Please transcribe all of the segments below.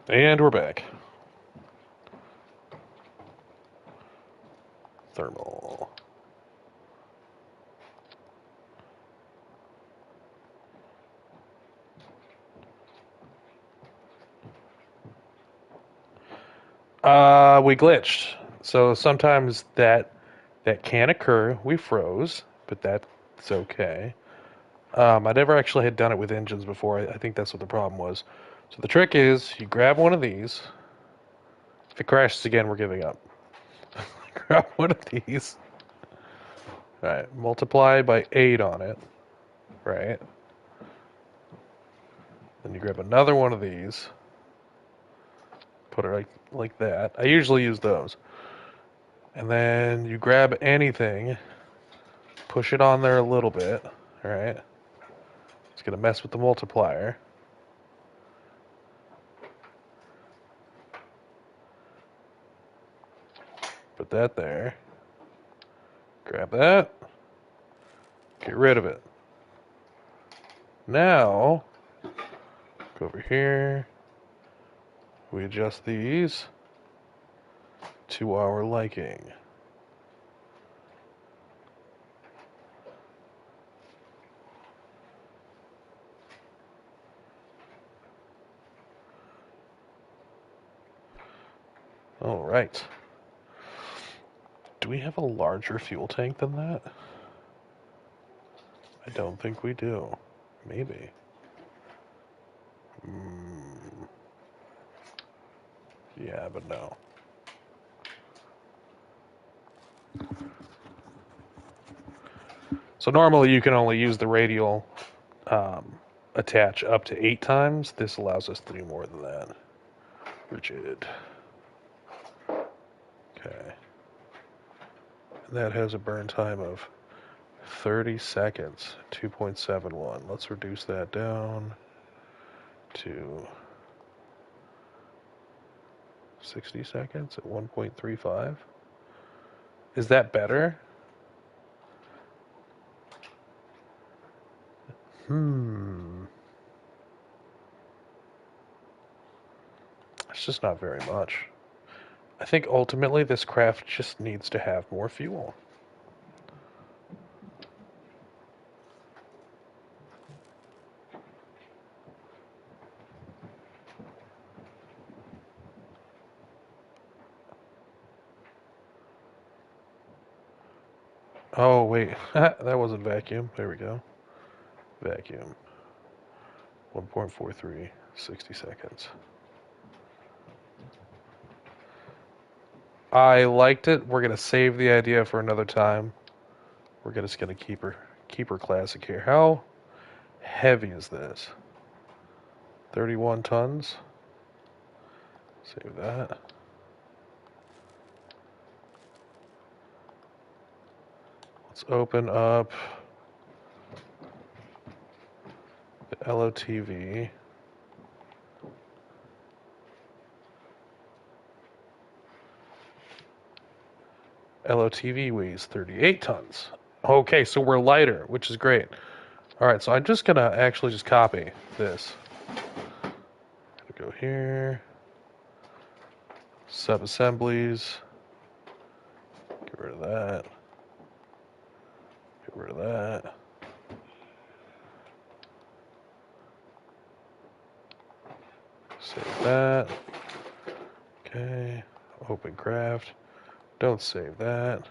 And we're back. Thermal. We glitched. So sometimes that can occur. We froze, but that's okay. I never actually had done it with engines before. I think that's what the problem was. So the trick is you grab one of these. If it crashes again, we're giving up. Grab one of these. All right, multiply by 8 on it. Right. Then you grab another one of these. Put it like that. I usually use those. And then you grab anything, push it on there a little bit. All right. It's going to mess with the multiplier. Put that there. Grab that. Get rid of it. Now, go over here. We adjust these to our liking. All right. Do we have a larger fuel tank than that? I don't think we do. Maybe. Yeah, but no. So normally you can only use the radial attach up to 8 times. This allows us to do more than that. Rigid. Okay. And that has a burn time of 30 seconds, 2.71. Let's reduce that down to 60 seconds at 1.35. Is that better? It's just not very much. I think ultimately this craft just needs to have more fuel. Oh, wait. That wasn't vacuum. There we go. Vacuum. 1.43, 60 seconds. I liked it. We're gonna save the idea for another time. We're just gonna keep her classic here. How heavy is this? 31 tons. Save that. Let's open up the LOTV. LOTV weighs 38 tons. Okay, so we're lighter, which is great. All right, so I'm just gonna actually just copy this. Go here. Sub-assemblies. Get rid of that. Get rid of that. Save that. Okay. Open craft. Don't save that.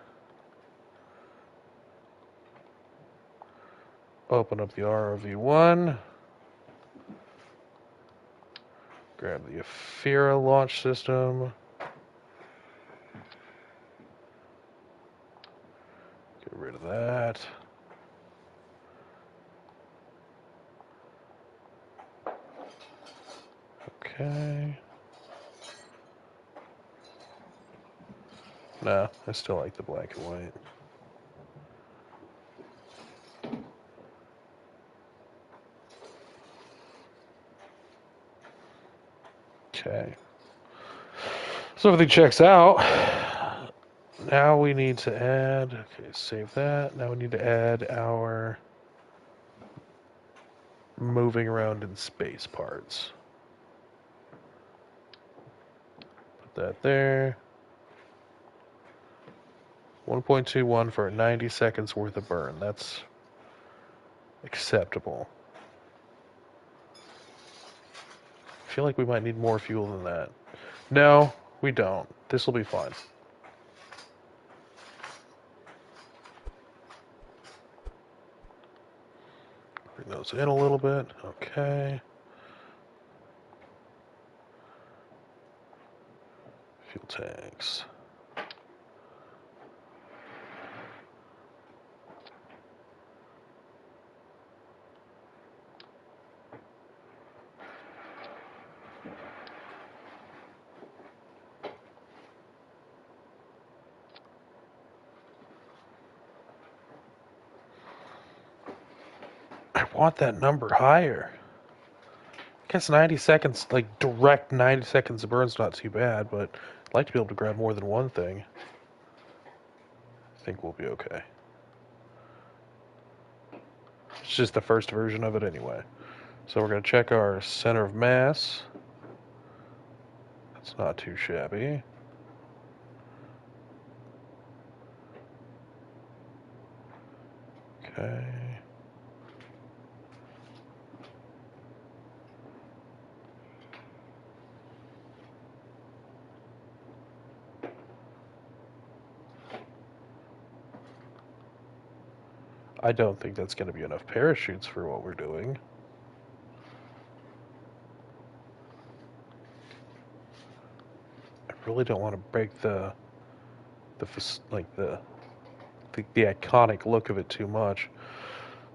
Open up the ROV1. Grab the Afira launch system. Get rid of that. Okay. Nah, I still like the black and white. Okay. So everything checks out. Now we need to add, okay, save that. Now we need to add our moving around in space parts. Put that there. 1.21 for 90 seconds worth of burn. That's acceptable. I feel like we might need more fuel than that. No, we don't. This will be fine. Bring those in a little bit. Okay. Fuel tanks. I want that number higher. I guess 90 seconds, like direct 90 seconds of burn's not too bad, but I'd like to be able to grab more than one thing. I think we'll be okay. It's just the first version of it anyway. So we're going to check our center of mass. That's not too shabby. Okay. I don't think that's going to be enough parachutes for what we're doing. I really don't want to break the iconic look of it too much.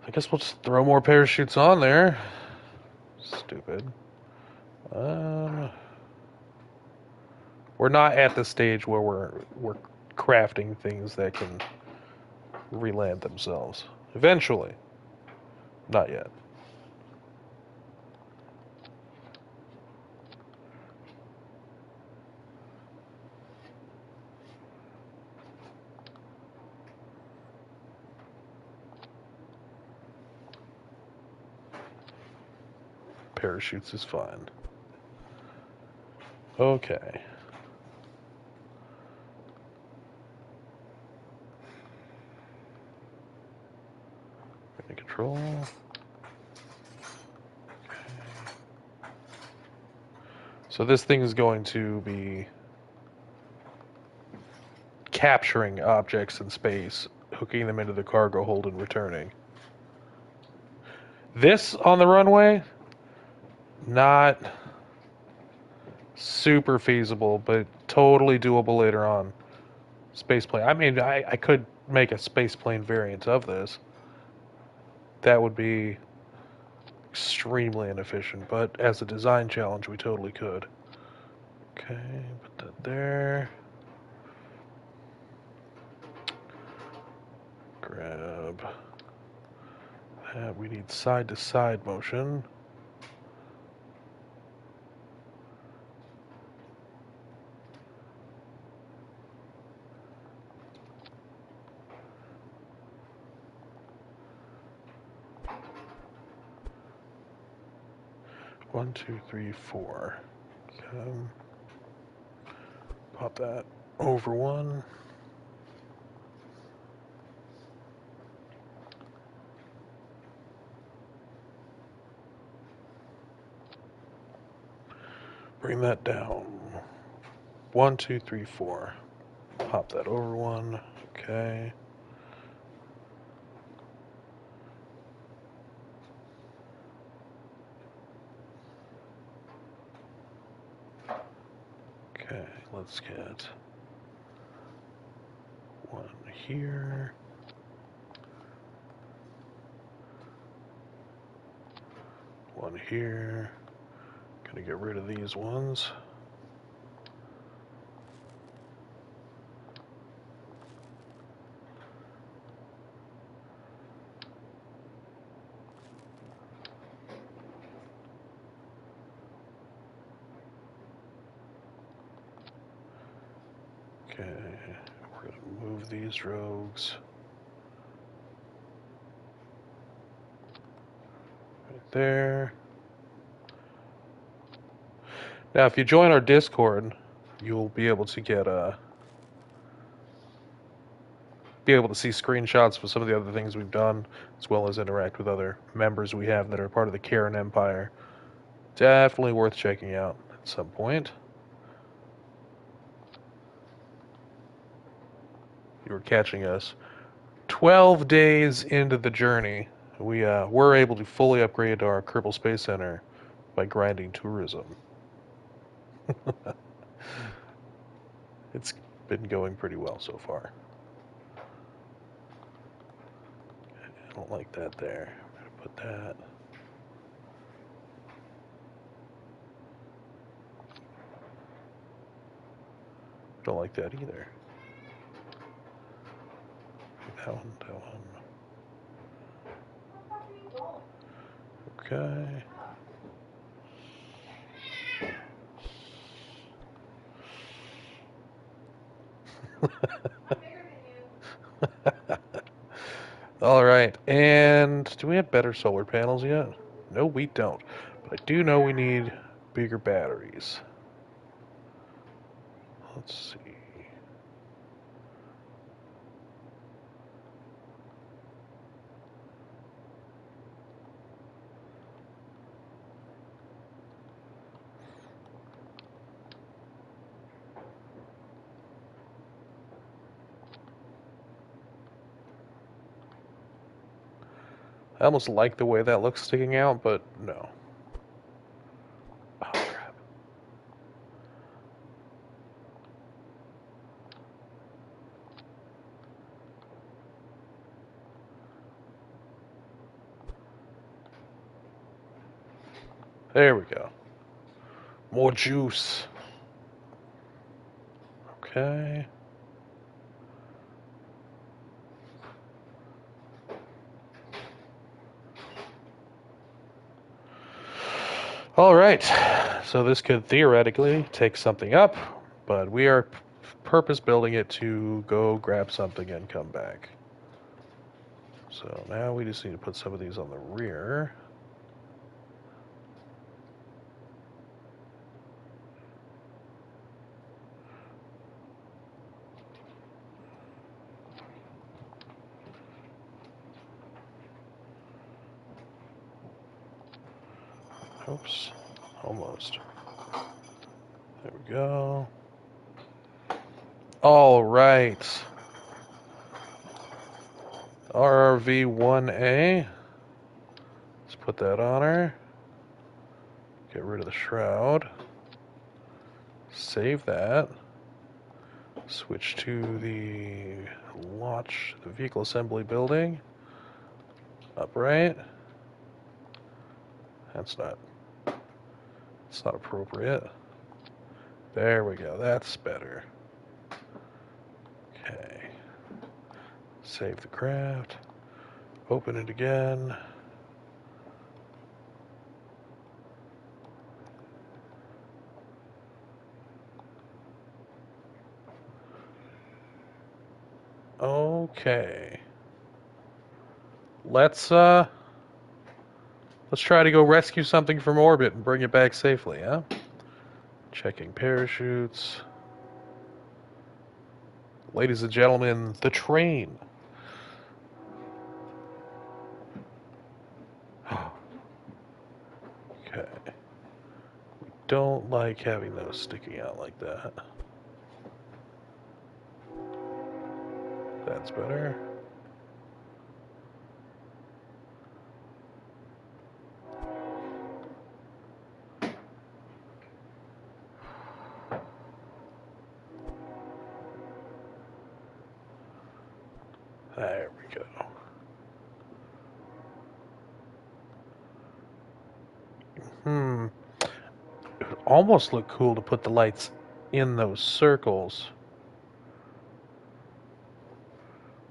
I guess we'll just throw more parachutes on there. Stupid. We're not at the stage where we're crafting things that can re-land themselves. Eventually. Not yet. Parachutes is fine. Okay. Ready control. So this thing is going to be capturing objects in space, hooking them into the cargo hold and returning. This on the runway, not super feasible, but totally doable later on. Spaceplane. I mean, I could make a spaceplane variant of this. That would be extremely inefficient, but as a design challenge, we totally could. Okay, put that there. Grab that. We need side-to-side motion. One, two, three, four. Okay. Pop that over one. Bring that down. One, two, three, four. Pop that over one. Okay. Okay, let's get one here. One here. Gonna get rid of these ones. Okay, we're gonna move these rogues. Right there. Now, if you join our Discord, you'll be able to be able to see screenshots of some of the other things we've done, as well as interact with other members we have that are part of the Kerran Empire. Definitely worth checking out at some point. You were catching us 12 days into the journey. We were able to fully upgrade our Kerbal Space Center by grinding tourism. It's been going pretty well so far. I don't like that there. I'm going to put that. Don't like that either. That one, that one. Okay. All right, and do we have better solar panels yet? No, we don't. But I do know we need bigger batteries. Let's see. I almost like the way that looks sticking out, but no. Oh, crap. There we go. More juice. Okay. All right. So this could theoretically take something up, but we are purpose building it to go grab something and come back. So now we just need to put some of these on the rear. Oops, almost. There we go. All right. RRV-1A. Let's put that on her. Get rid of the shroud. Save that. Switch to the launch, the vehicle assembly building. Upright. That's not. It's not appropriate. There we go. That's better. Okay. Save the craft. Open it again. Okay. Let's try to go rescue something from orbit and bring it back safely, huh? Checking parachutes. Ladies and gentlemen, the train. Okay. Don't like having those sticking out like that. That's better. There we go. It would almost look cool to put the lights in those circles.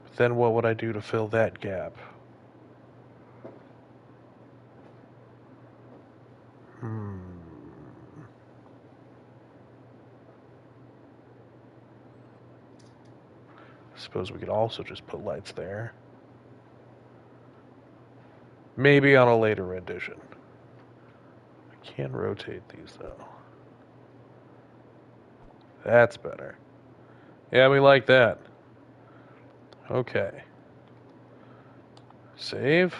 But then what would I do to fill that gap? I suppose we could also just put lights there. Maybe on a later rendition. I can rotate these though. That's better. Yeah, we like that. Okay. Save.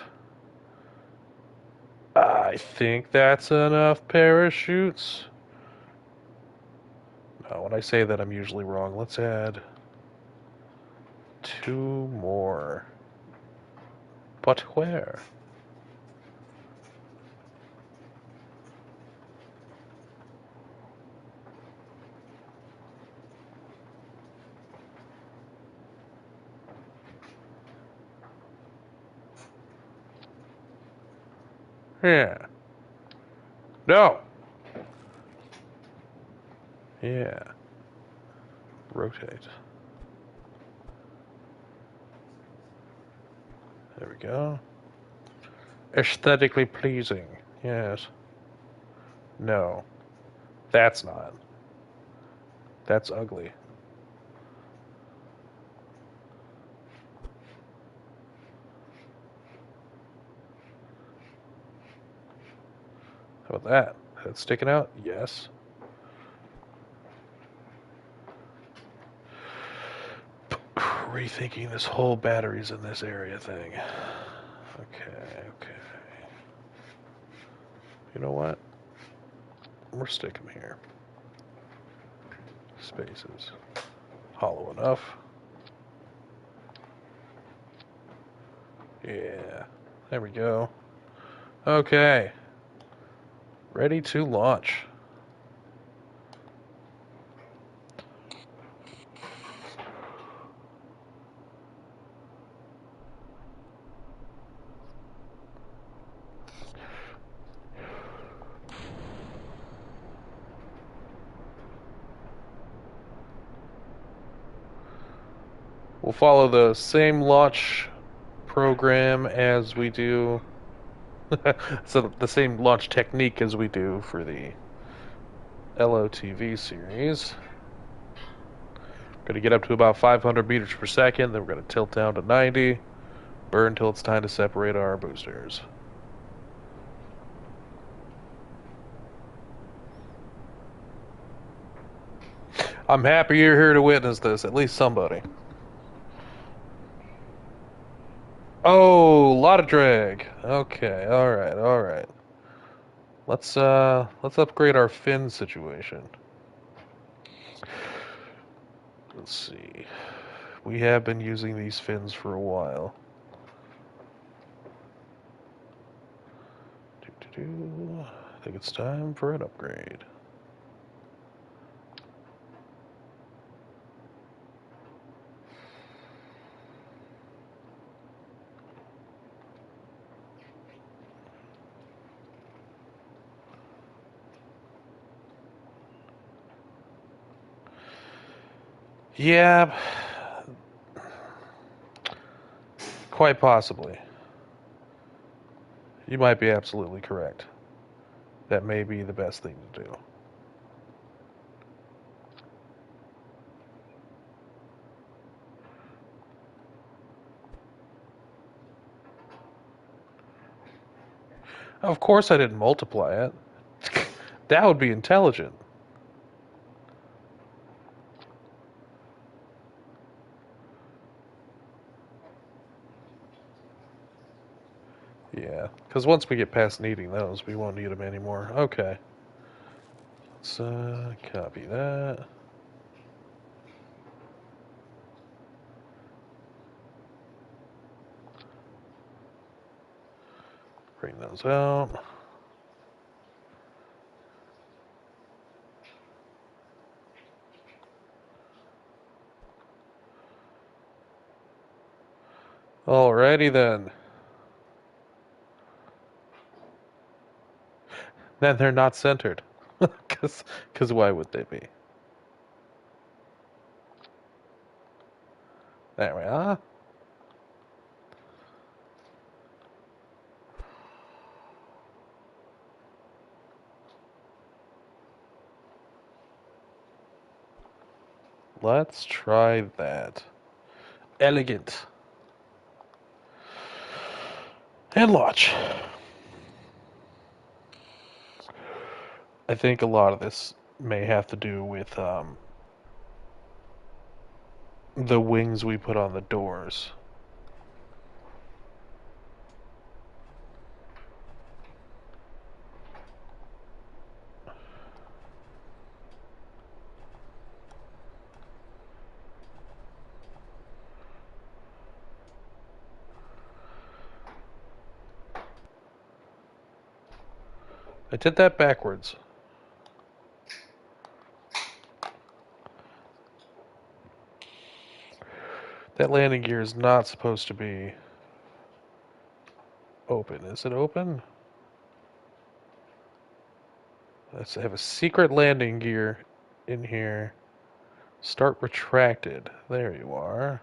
I think that's enough parachutes. No, when I say that, I'm usually wrong. Let's add 2 more. But where? Yeah. No. Yeah. Rotate. There we go. Aesthetically pleasing. Yes. No. That's not. That's ugly. How about that? That's sticking out? Yes. Rethinking this whole batteries in this area thing. Okay. You know what? We're sticking here. Spaces. Hollow enough. Yeah. There we go. Okay. Ready to launch. We'll follow the same launch program as we do. So the same launch technique as we do for the LOTV series. Going to get up to about 500 meters per second, then we're going to tilt down to 90, burn until it's time to separate our boosters. I'm happy you're here to witness this, at least somebody. Oh, a lot of drag. Okay, all right. Let's upgrade our fin situation. Let's see. We have been using these fins for a while. I think it's time for an upgrade. Yeah, quite possibly. You might be absolutely correct. That may be the best thing to do. Of course I didn't multiply it. That would be intelligent. Yeah, because once we get past needing those, we won't need them anymore. Okay. Let's copy that. Bring those out. Alrighty then. Then they're not centered. Because why would they be? There we are. Let's try that. Elegant. And launch. I think a lot of this may have to do with the wings we put on the doors. I did that backwards. That landing gear is not supposed to be open. Is it open? Let's have a secret landing gear in here. Start retracted. There you are.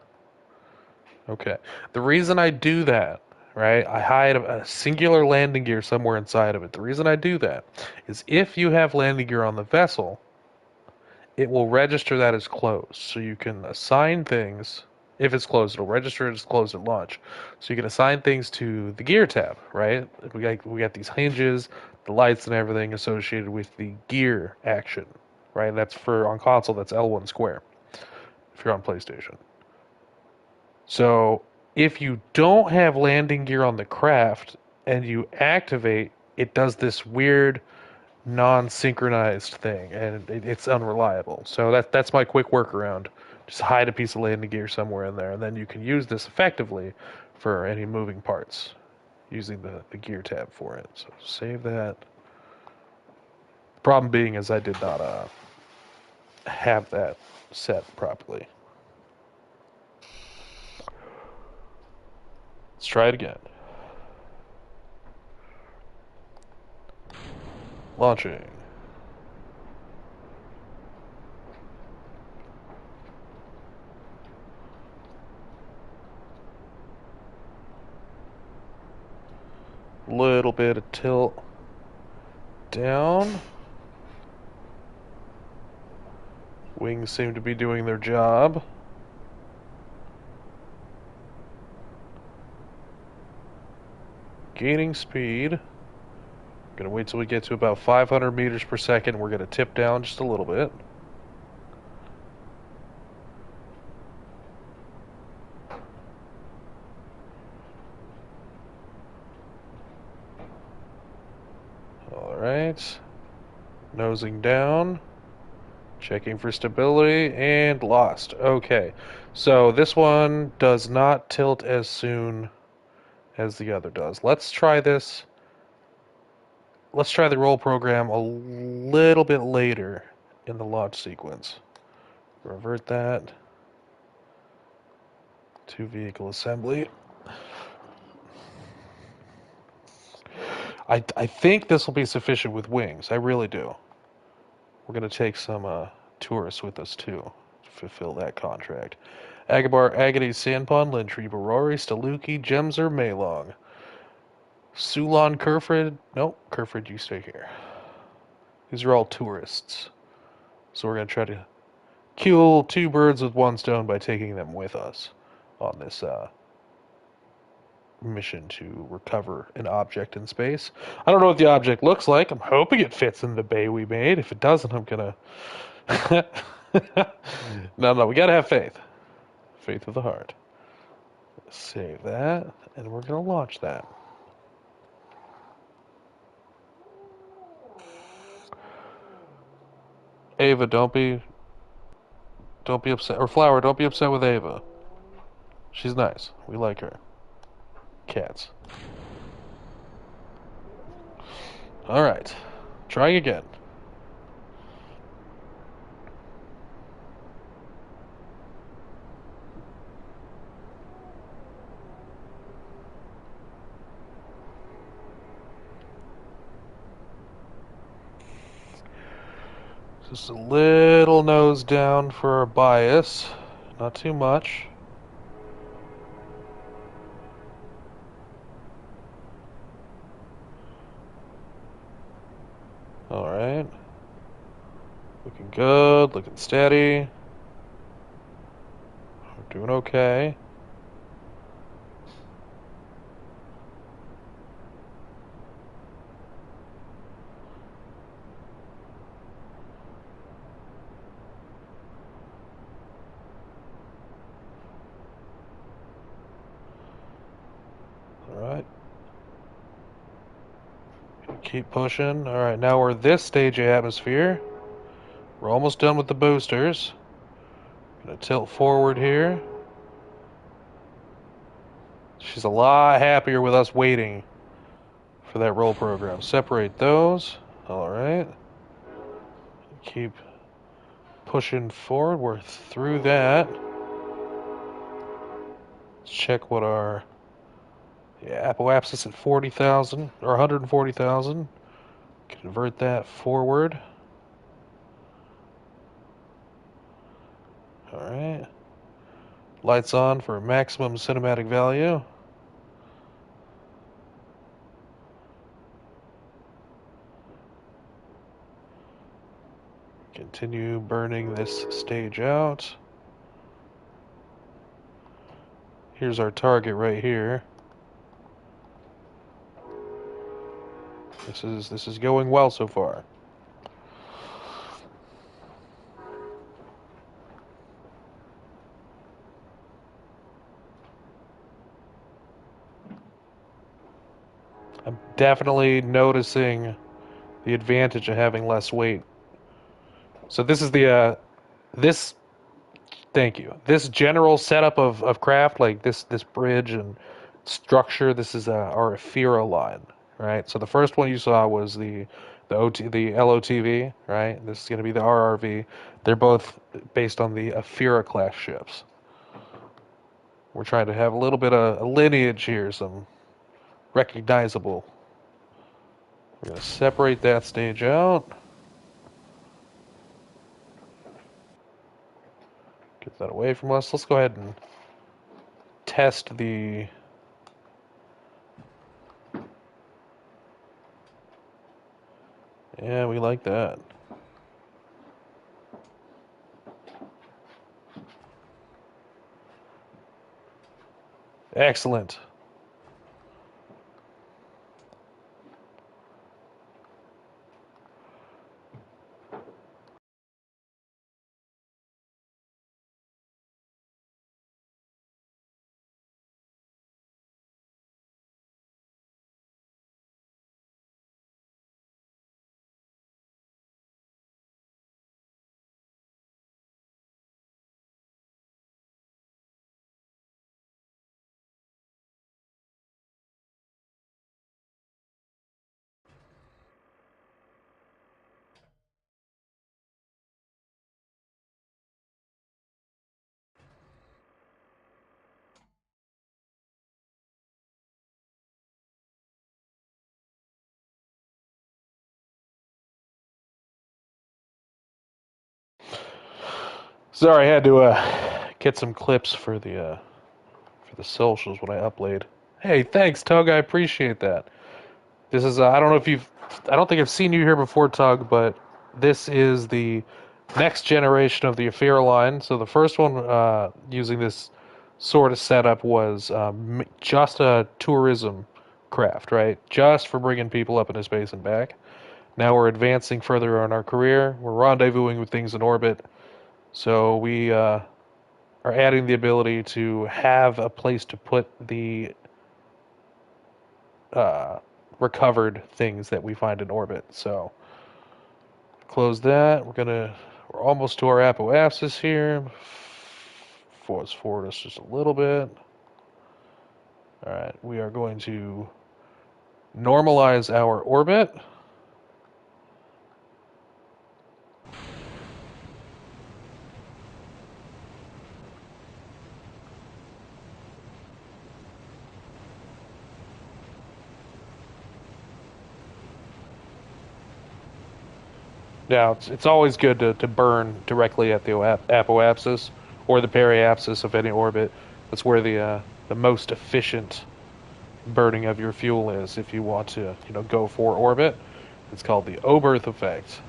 Okay. The reason I do that, right? I hide a singular landing gear somewhere inside of it. The reason I do that is if you have landing gear on the vessel, it will register that as closed. So you can assign things. If it's closed, it'll register it as closed at launch. So you can assign things to the gear tab, right? We got these hinges, the lights and everything associated with the gear action, right? That's for on console, that's L1 square if you're on PlayStation. So if you don't have landing gear on the craft and you activate, it does this weird non-synchronized thing, and it's unreliable. So that's my quick workaround. Just hide a piece of landing gear somewhere in there, and then you can use this effectively for any moving parts using the gear tab for it. So save that. Problem being is I did not have that set properly. Let's try it again. Launching. Little bit of tilt down. Wings seem to be doing their job. Gaining speed. Gonna wait till we get to about 500 meters per second. We're gonna tip down just a little bit. Alright. Nosing down. Checking for stability, and lost. Okay. So this one does not tilt as soon as the other does. Let's try this. Let's try the roll program a little bit later in the launch sequence. Revert that to vehicle assembly. I think this will be sufficient with wings. I really do. We're going to take some tourists with us too to fulfill that contract. Agabar, Agades, Sandpond, Lintry, Barori, Staluki, Gemser, Maylong. Sulon, Kerfrid. Nope, Kerfrid, you stay here. These are all tourists. So we're going to try to kill two birds with one stone by taking them with us on this mission to recover an object in space. I don't know what the object looks like. I'm hoping it fits in the bay we made. If it doesn't, I'm gonna. No, we gotta have faith. Faith of the heart. Save that, and we're gonna launch that. Ava, don't be upset. Or Flower, don't be upset with Ava. She's nice. We like her. Cats. All right, trying again. Just a little nose down for our bias. Not too much. Alright. Looking good, looking steady. We're doing okay. Keep pushing. Alright, now we're this stage of atmosphere. We're almost done with the boosters. Gonna tilt forward here. She's a lot happier with us waiting for that roll program. Separate those. Alright. Keep pushing forward. We're through that. Let's check what our apoapsis at 40,000 or 140,000. Convert that forward. Alright. Lights on for maximum cinematic value. Continue burning this stage out. Here's our target right here. This is going well so far. I'm definitely noticing the advantage of having less weight. So this is the this thank you. This general setup of craft, like this bridge and structure, this is our Ephira line, right? So the first one you saw was the LOTV, right? This is going to be the RRV. They're both based on the Ephira class ships. We're trying to have a little bit of a lineage here, some recognizable. We're going to separate that stage out. Get that away from us. Let's go ahead and test the... Yeah, we like that. Excellent. Sorry, I had to get some clips for the socials when I upload. Hey, thanks, Tug. I appreciate that. This is I don't know if you've I don't think I've seen you here before, Tug, but this is the next generation of the Ephira line. So the first one using this sort of setup was just a tourism craft, right? Just for bringing people up into space and back. Now we're advancing further in our career. We're rendezvousing with things in orbit. So we are adding the ability to have a place to put the uh, recovered things that we find in orbit. So close that. We're almost to our apoapsis here. Forward us just a little bit. All right, we are going to normalize our orbit. Now, it's always good to burn directly at the apoapsis or the periapsis of any orbit. That's where the most efficient burning of your fuel is if you want to, go for orbit. It's called the Oberth effect.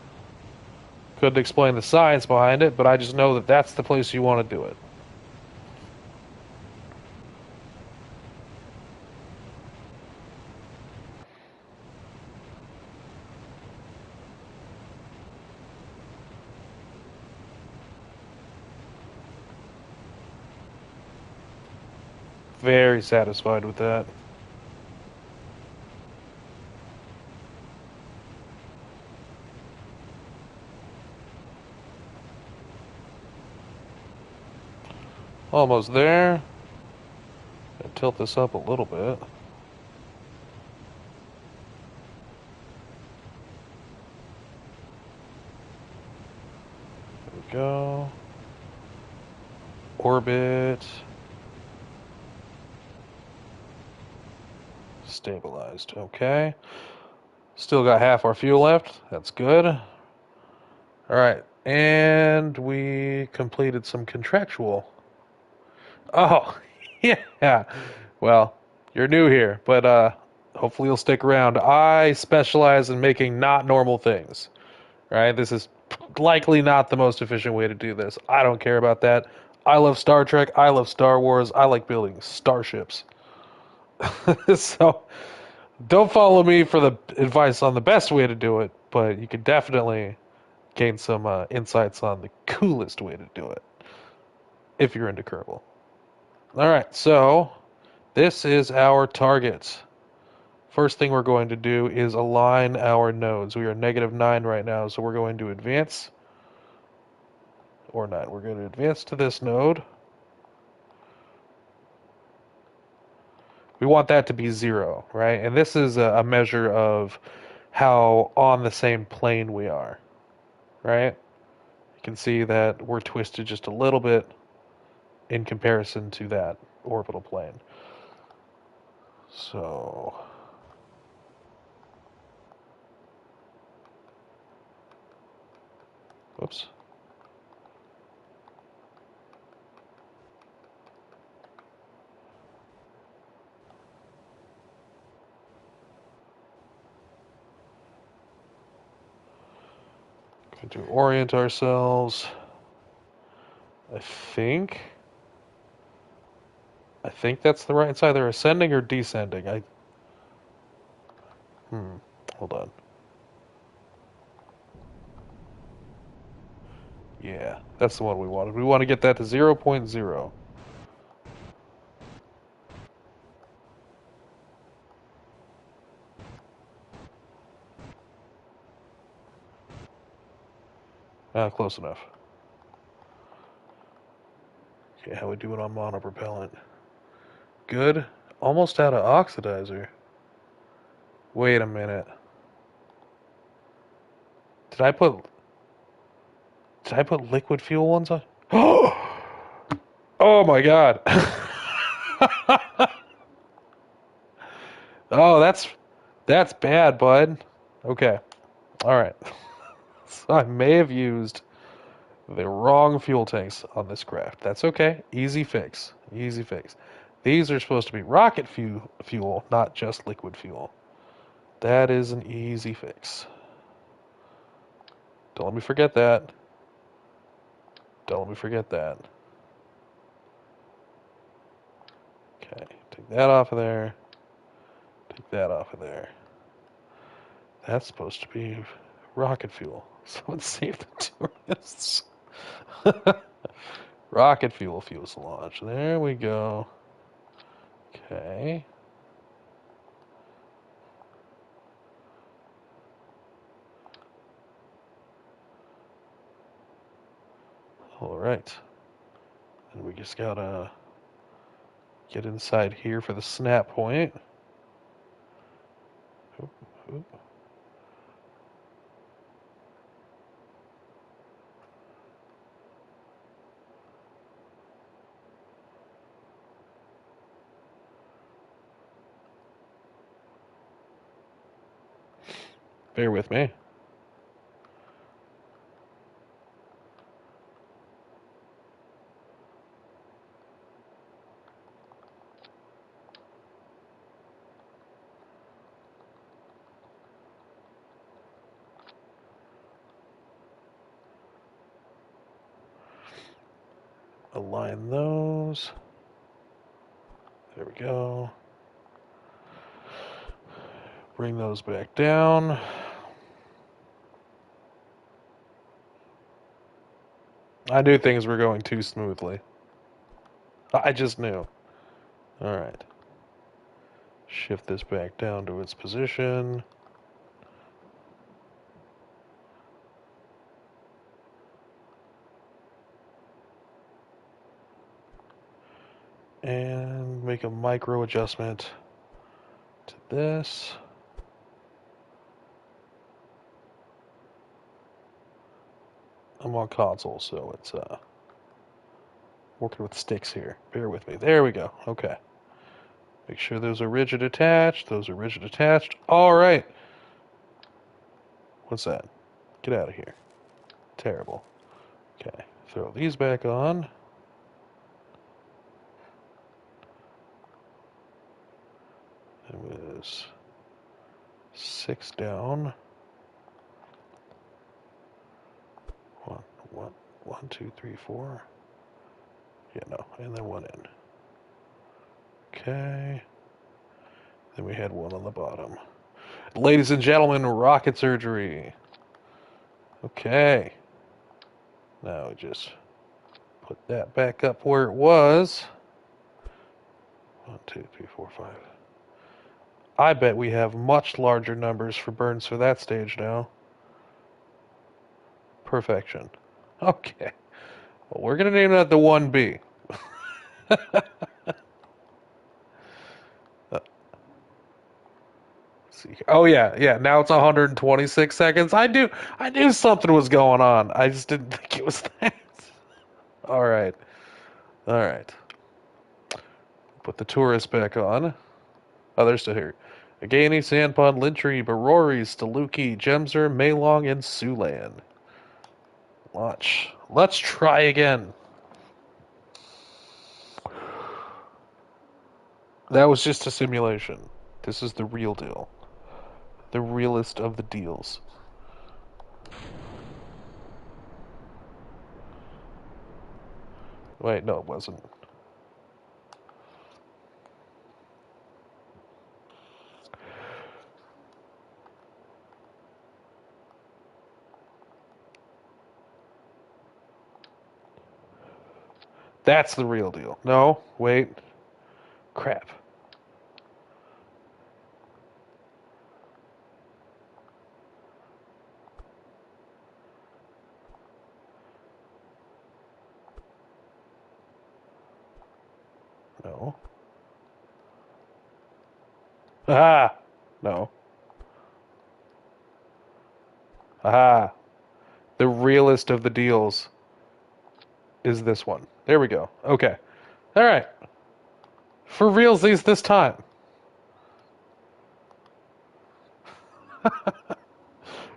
Couldn't explain the science behind it, but I just know that that's the place you want to do it. Very satisfied with that. Almost there. Tilt this up a little bit. There we go. Orbit. Stabilized. Okay. Still got half our fuel left. That's good. All right. And we completed some contractual. Oh, yeah. Well, you're new here, but hopefully you'll stick around. I specialize in making not normal things. Right? This is likely not the most efficient way to do this. I don't care about that. I love Star Trek. I love Star Wars. I like building starships. So don't follow me for the advice on the best way to do it, but you can definitely gain some insights on the coolest way to do it if you're into Kerbal. All right, so this is our target. First thing we're going to do is align our nodes. We are -9 right now, so we're going to advance, or not. We're going to advance to this node. We want that to be 0, right? And this is a measure of how on the same plane we are, right? You can see that we're twisted just a little bit in comparison to that orbital plane. So, whoops. Going to orient ourselves. I think that's the right. It's either ascending or descending. Hold on. Yeah, that's the one we wanted. We want to get that to 0.0. Close enough. Okay, how we doing on monopropellant? Good. Almost out of oxidizer. Wait a minute. Did I put liquid fuel ones on? Oh my god. Oh, that's bad, bud. Okay. All right. So I may have used the wrong fuel tanks on this craft. That's okay. Easy fix. Easy fix. These are supposed to be rocket fuel, not just liquid fuel. That is an easy fix. Don't let me forget that. Don't let me forget that. Okay, take that off of there. Take that off of there. That's supposed to be rocket fuel. So let's save the tourists. Rocket fuel fuselage. There we go. Okay. All right. And we just gotta get inside here for the snap point. Oop, oop. Bear with me. Align those. There we go. Bring those back down. I knew things were going too smoothly. I just knew. All right. Shift this back down to its position. And make a micro adjustment to this. I'm on console, so it's working with sticks here. Bear with me. There we go. Okay. Make sure those are rigid attached. Those are rigid attached. All right. What's that? Get out of here. Terrible. Okay. Throw these back on. It was 6 down. One, two, three, four. Yeah, no. And then one in. Okay. Then we had one on the bottom. Ladies and gentlemen, rocket surgery. Okay. Now we just put that back up where it was. 1, 2, 3, 4, 5. I bet we have much larger numbers for burns for that stage now. Perfection. Okay. Well, we're going to name that the 1B. See. Oh yeah. Now it's 126 seconds. I knew something was going on. I just didn't think it was that. All right. All right. Put the tourists back on. Oh, they're still here. Agani, Sandpond, Lintry, Barori, Staluki, Gemser, Maylong, and Siouxland. Launch. Let's try again. That was just a simulation. This is the real deal. The realest of the deals. Wait, no, it wasn't. That's the real deal. No, wait. Crap. No. Aha! No. Aha! The realest of the deals is this one. There we go. Okay. All right. For realsies this time.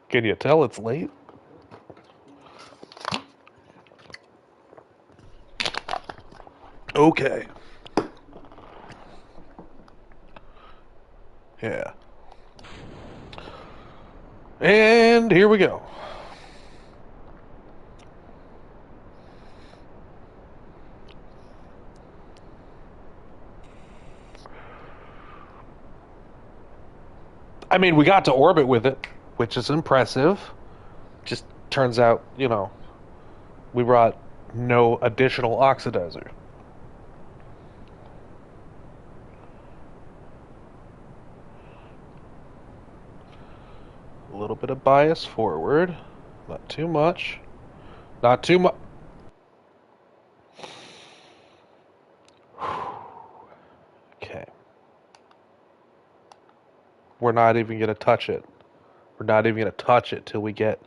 Can you tell it's late? Okay. Yeah. And here we go. I mean, we got to orbit with it, which is impressive. Just turns out, we brought no additional oxidizer. A little bit of bias forward. Not too much. Not too much. Okay. We're not even going to touch it. We're not even going to touch it till we get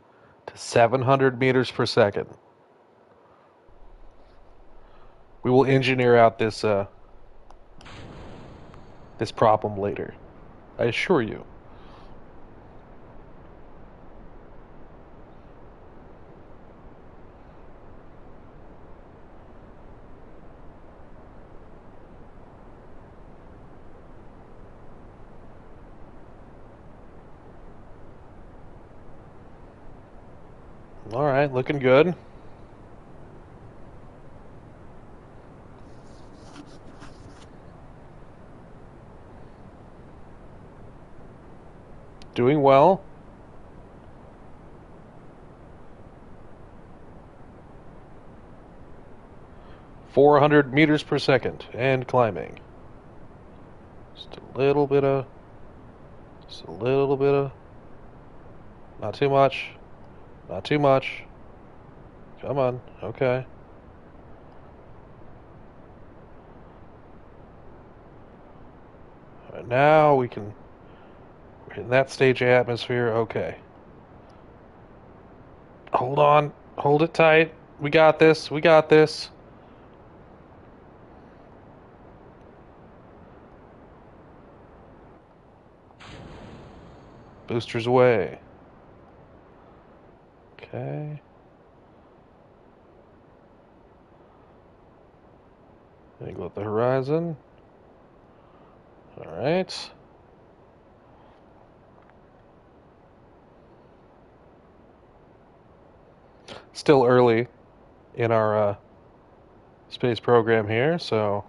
to 700 meters per second. We will engineer out this this problem later. I assure you. All right, looking good. Doing well. .400 meters per second and climbing. Just a little bit of. Not too much. Not too much. Come on. Okay. Alright, now we can... We're hitting that stage of atmosphere. Okay. Hold on. Hold it tight. We got this. We got this. Boosters away. Okay. Angle at the horizon. Alright. Still early in our space program here, so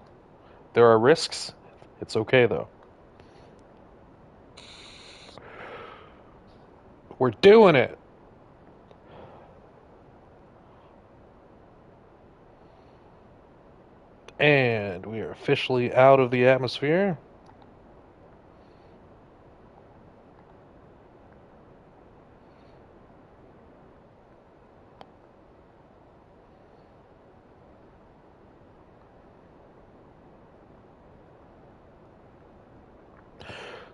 there are risks. It's okay, though. We're doing it! And we are officially out of the atmosphere.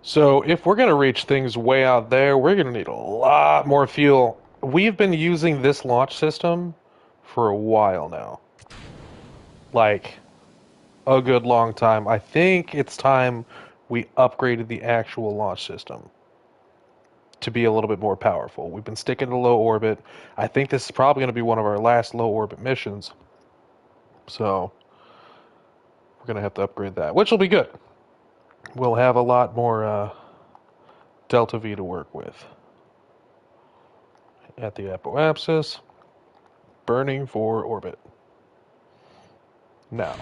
So if we're going to reach things way out there, we're going to need a lot more fuel. We've been using this launch system for a while now. Like, a good long time. I think it's time we upgraded the actual launch system to be a little bit more powerful. We've been sticking to low orbit. I think this is probably going to be one of our last low orbit missions. So we're going to have to upgrade that, which will be good. We'll have a lot more Delta V to work with. At the apoapsis, burning for orbit. Now.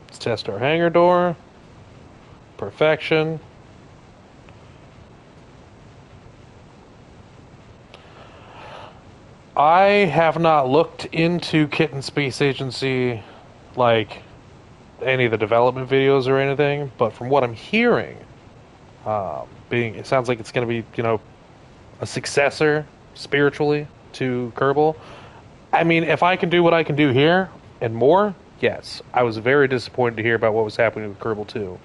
Let's test our hangar door. Perfection. I have not looked into Kitten Space Agency, like any of the development videos or anything, but from what I'm hearing, it sounds like it's going to be, a successor spiritually to Kerbal. I mean, if I can do what I can do here and more, yes. I was very disappointed to hear about what was happening with Kerbal 2.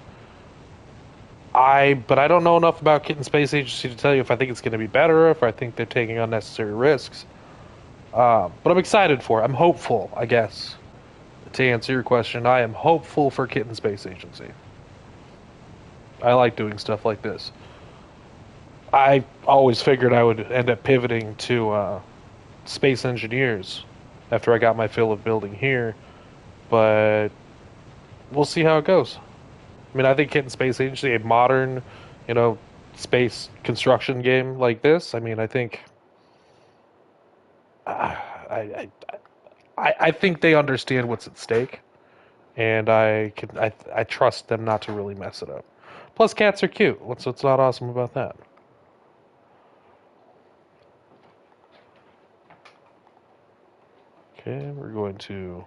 But I don't know enough about Kitten Space Agency to tell you if I think it's going to be better, or if I think they're taking unnecessary risks. But I'm excited for it. I'm hopeful, I guess. To answer your question, I am hopeful for Kitten Space Agency. I like doing stuff like this. I always figured I would end up pivoting to space engineers after I got my fill of building here, but we'll see how it goes. I mean, I think Kitten Space Agency, a modern, space construction game like this, I mean, I think I think they understand what's at stake, and I trust them not to really mess it up. Plus, cats are cute. What's not awesome about that? Okay, we're going to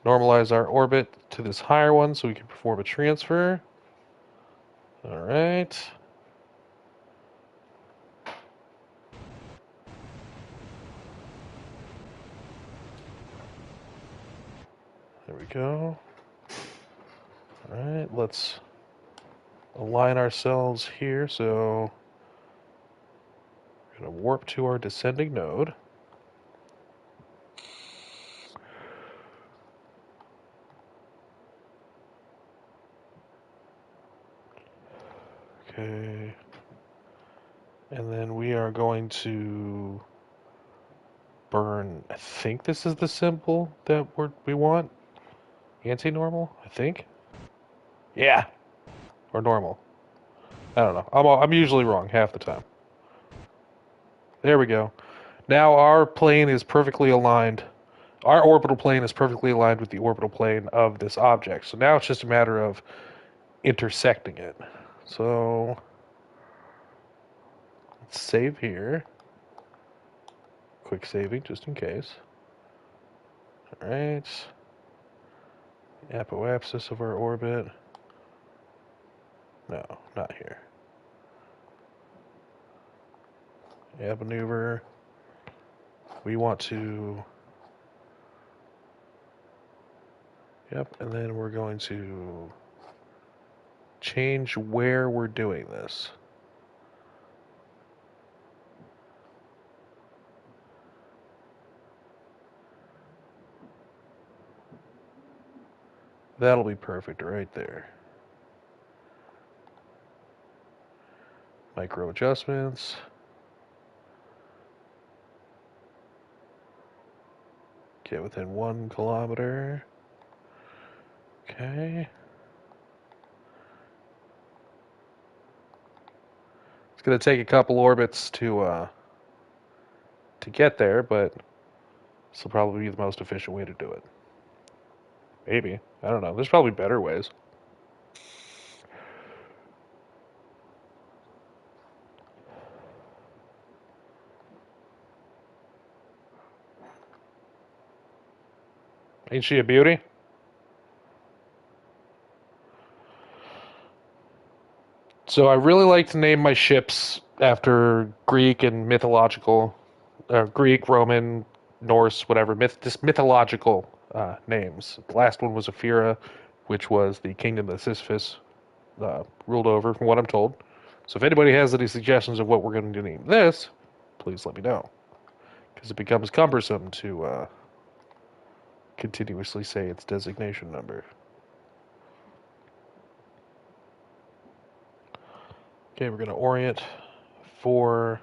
normalize our orbit to this higher one so we can perform a transfer. All right. There we go. All right, let's align ourselves here. So we're going to warp to our descending node. Okay. And then we are going to burn. I think this is the symbol that we want. Anti-normal, I think. Yeah. Or normal. I don't know. I'm usually wrong half the time. There we go. Now our plane is perfectly aligned. Our orbital plane is perfectly aligned with the orbital plane of this object. So now it's just a matter of intersecting it. So let's save here. Quick saving just in case. All right. Apoapsis of our orbit. No, not here. Ab maneuver. we want to... Yep, and then we're going to change where we're doing this. That'll be perfect right there. Micro adjustments. Get within 1 kilometer. Okay. It's going to take a couple orbits to get there, but this will probably be the most efficient way to do it. Maybe. I don't know. There's probably better ways. Ain't she a beauty? So I really like to name my ships after Greek and mythological, Greek, Roman, Norse, whatever, just mythological names. The last one was Ephira, which was the kingdom that Sisyphus ruled over, from what I'm told. So if anybody has any suggestions of what we're going to name this, please let me know. Because it becomes cumbersome to continuously say its designation number. Okay, we're going to orient for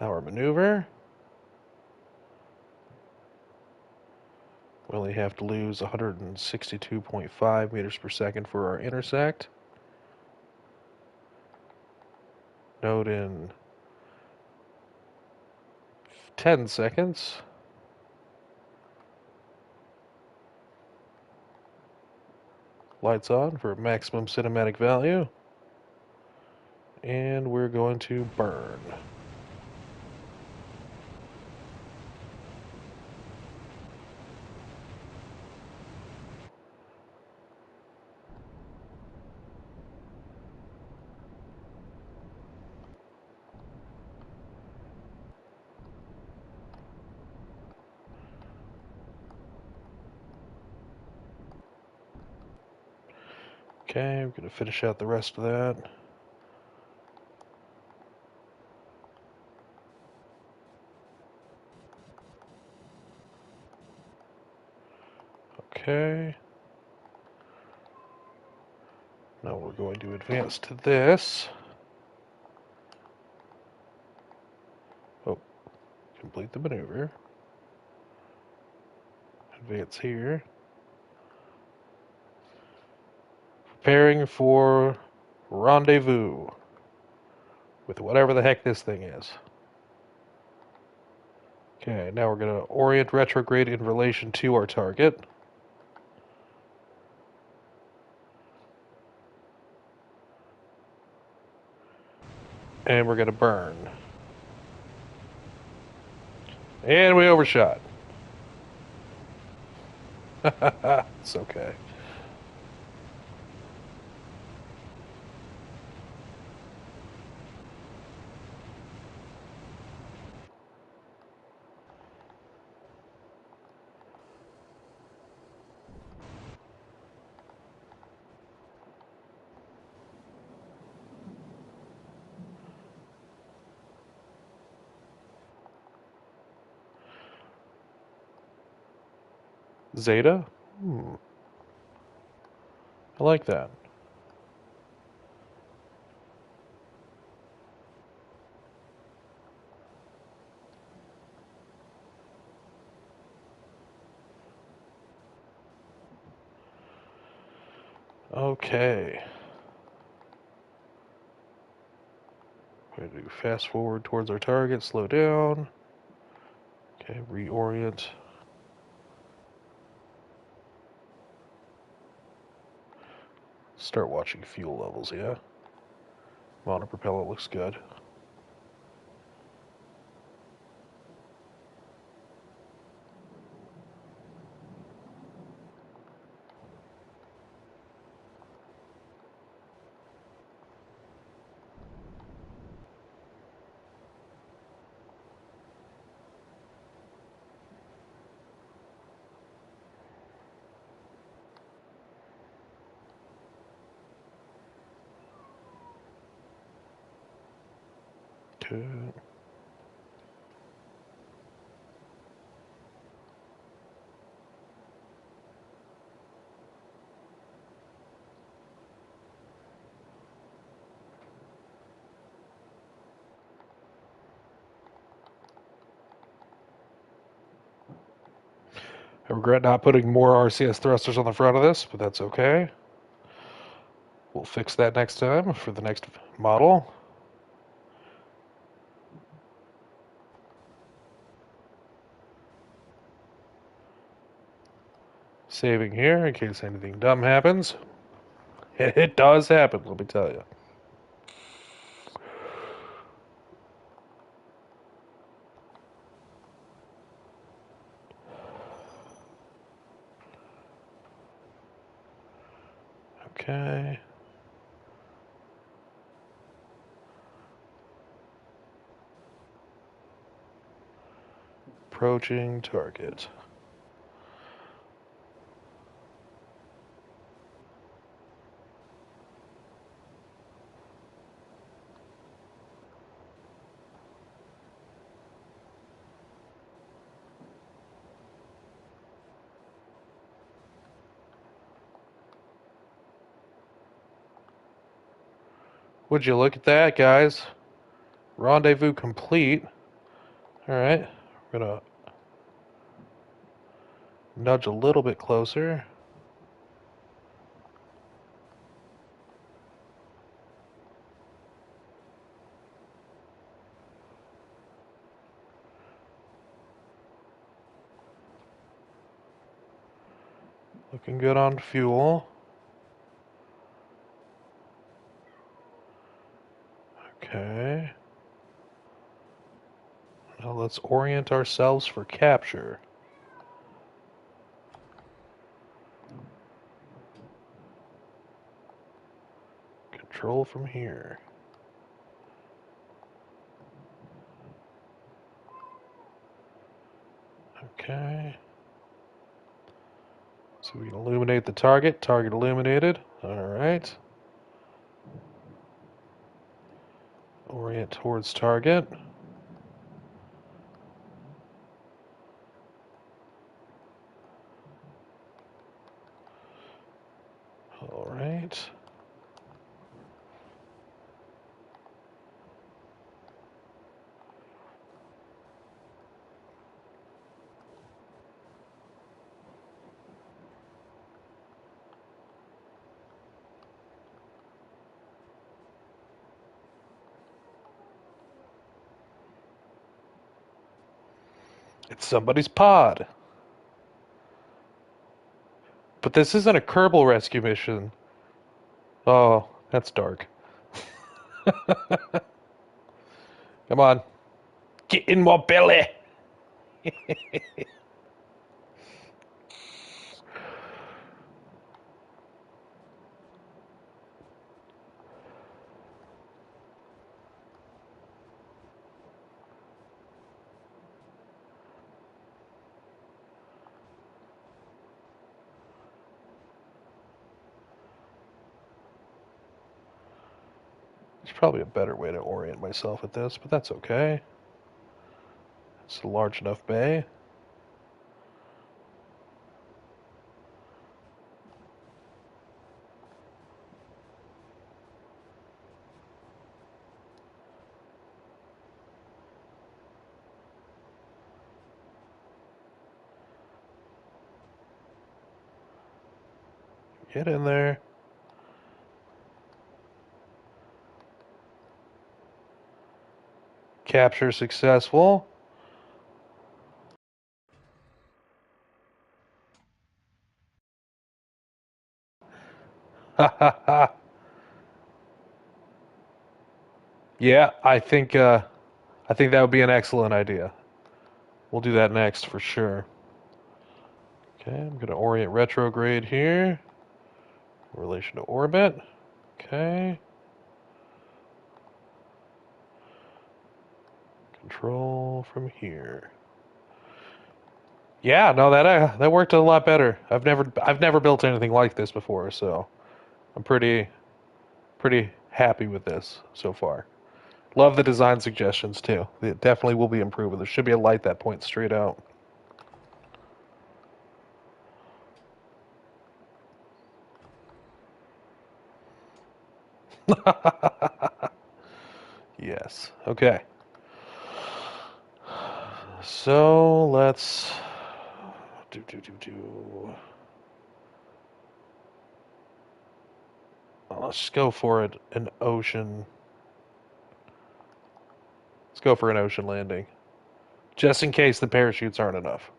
our maneuver. We only have to lose 162.5 meters per second for our intersect. Node in 10 seconds. Lights on for maximum cinematic value. And we're going to burn. Okay, we're going to finish out the rest of that. Okay. Now we're going to advance to this. Oh, complete the maneuver. Advance here. Preparing for rendezvous with whatever the heck this thing is. Okay, now we're going to orient retrograde in relation to our target. And we're going to burn. And we overshot. It's okay. Zeta? I like that. Okay. We're going to fast forward towards our target, slow down. Okay, reorient. Start watching fuel levels, yeah? Monopropellant looks good. Okay. I regret not putting more RCS thrusters on the front of this, but that's okay. We'll fix that next time for the next model. Saving here in case anything dumb happens. It does happen, let me tell you. Okay. Approaching target. Would you look at that, guys? Rendezvous complete. Alright, we're gonna nudge a little bit closer. Looking good on fuel. Okay. Now let's orient ourselves for capture. Control from here. Okay. So we can illuminate the target. Target illuminated. Alright. Orient towards target. Alright. It's somebody's pod. But this isn't a Kerbal rescue mission. Oh, that's dark. Come on. Get in my belly. There's probably a better way to orient myself at this, but that's okay. It's a large enough bay. Get in there. Capture successful. Ha ha ha. Yeah, I think that would be an excellent idea. We'll do that next for sure. Okay, I'm gonna orient retrograde here. In relation to orbit. Okay. Control from here. Yeah, no, that worked a lot better. I've never built anything like this before, so I'm pretty happy with this so far. Love the design suggestions too. It definitely will be improved. There should be a light that points straight out. Yes. Okay. So let's do. Well, let's go for it. An ocean. Let's go for an ocean landing, just in case the parachutes aren't enough.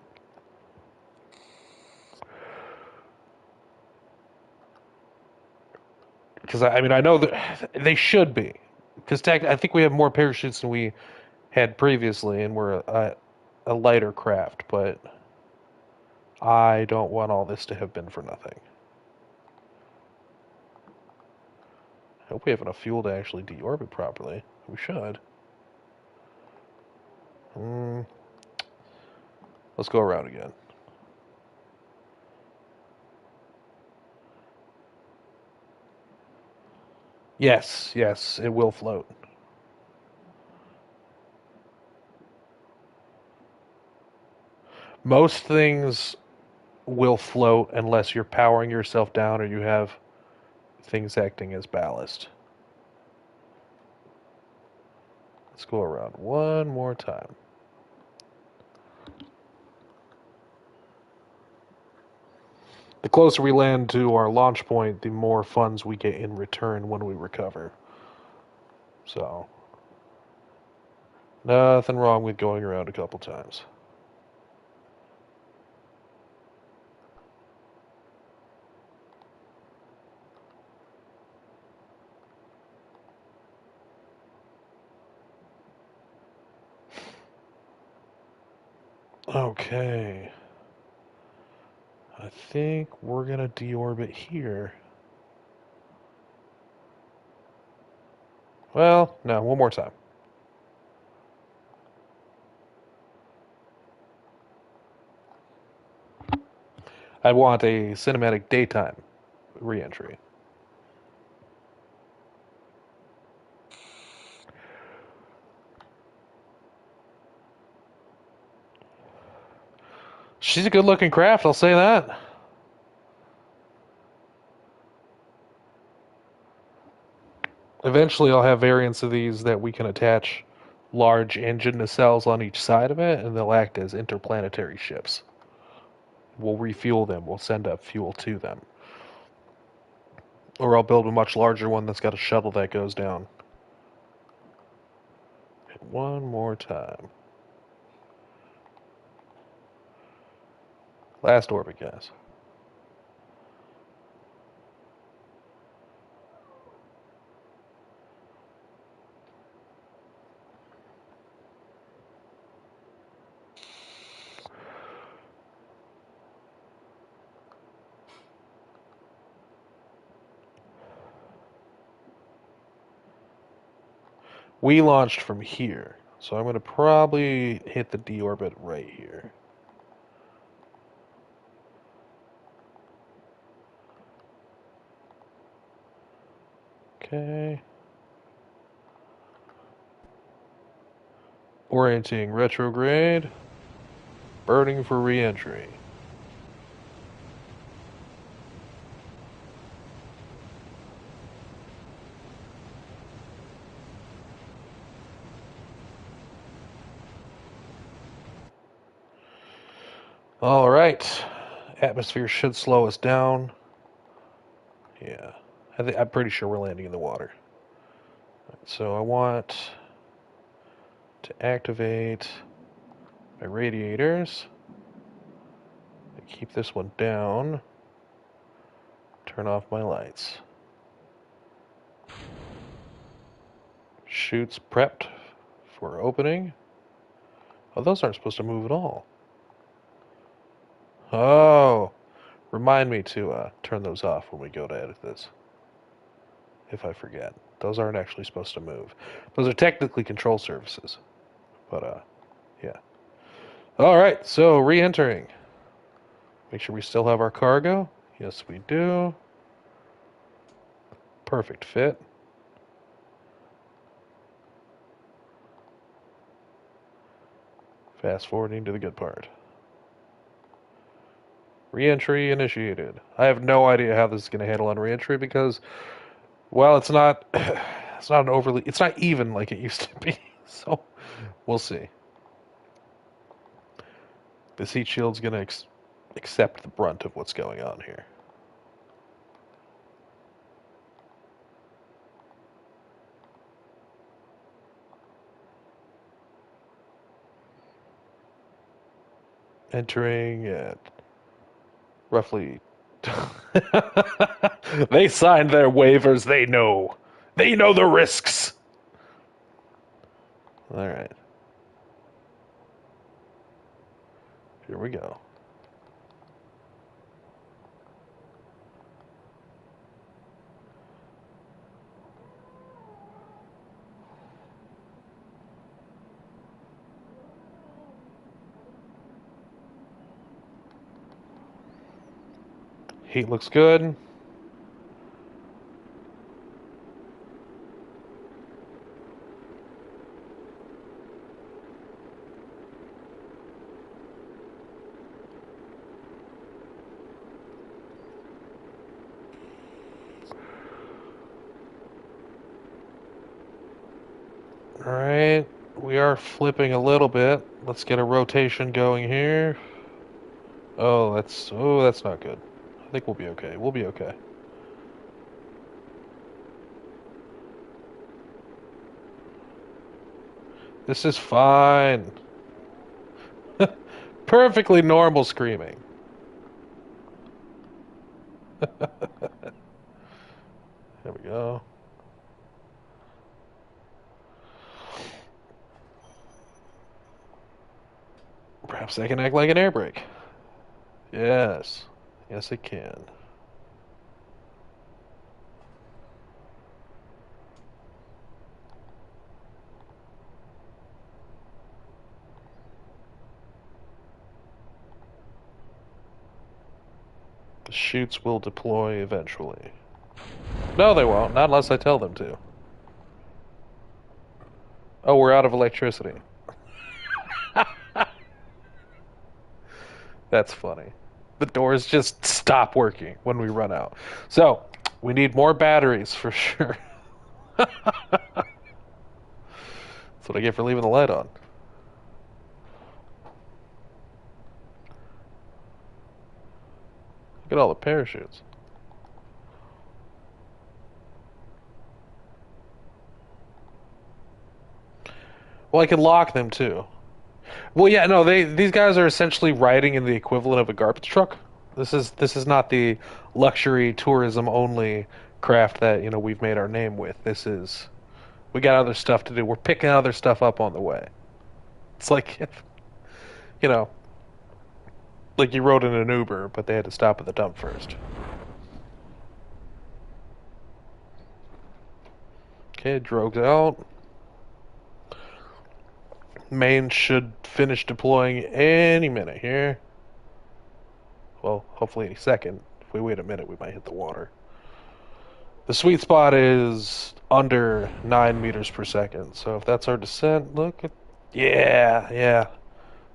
Because I mean, I know that they should be. Because I think we have more parachutes than we had previously, and we're a lighter craft. But I don't want all this to have been for nothing. I hope we have enough fuel to actually deorbit properly. We should. Mm, let's go around again. Yes, yes, it will float. Most things will float unless you're powering yourself down or you have things acting as ballast. Let's go around one more time. The closer we land to our launch point, the more funds we get in return when we recover. So, nothing wrong with going around a couple times. Okay. I think we're going to deorbit here. Well, no, one more time. I want a cinematic daytime reentry. She's a good looking craft, I'll say that. Eventually, I'll have variants of these that we can attach large engine nacelles on each side of it, and they'll act as interplanetary ships. We'll refuel them, we'll send up fuel to them. Or I'll build a much larger one that's got a shuttle that goes down. One more time. Last orbit, guys. We launched from here, so I'm going to probably hit the deorbit right here. Okay. Orienting retrograde. Burning for reentry. All right. Atmosphere should slow us down. Yeah. I'm pretty sure we're landing in the water. So I want to activate my radiators. Keep this one down. Turn off my lights. Chutes prepped for opening. Oh, those aren't supposed to move at all. Oh, remind me to turn those off when we go to edit this. If I forget. Those aren't actually supposed to move. Those are technically control surfaces. But, yeah. Alright, so re-entering. Make sure we still have our cargo. Yes, we do. Perfect fit. Fast forwarding to the good part. Re-entry initiated. I have no idea how this is going to handle on re-entry because, well, it's not it's not even like it used to be. So we'll see. This heat shield's going to accept the brunt of what's going on here. Entering at roughly. They signed their waivers. They know. They know the risks. All right. Here we go. Heat looks good. All right. We are flipping a little bit. Let's get a rotation going here. Oh, that's not good. I think we'll be okay. We'll be okay. This is fine. Perfectly normal screaming. There we go. Perhaps they can act like an air brake. Yes. Yes, it can. The chutes will deploy eventually. No, they won't. Not unless I tell them to. Oh, we're out of electricity. That's funny. The doors just stop working when we run out. So, we need more batteries for sure. That's what I get for leaving the light on. Look at all the parachutes. Well, I could lock them too. Well, yeah, no, these guys are essentially riding in the equivalent of a garbage truck. This is not the luxury tourism only craft that, we've made our name with. We got other stuff to do. We're picking other stuff up on the way. It's like if, you know, like you rode in an Uber, but they had to stop at the dump first. Okay, drogue's out. Main should finish deploying any minute here. Well, hopefully any second. If we wait a minute, we might hit the water. The sweet spot is under 9 meters per second. So if that's our descent, look at. Yeah, yeah.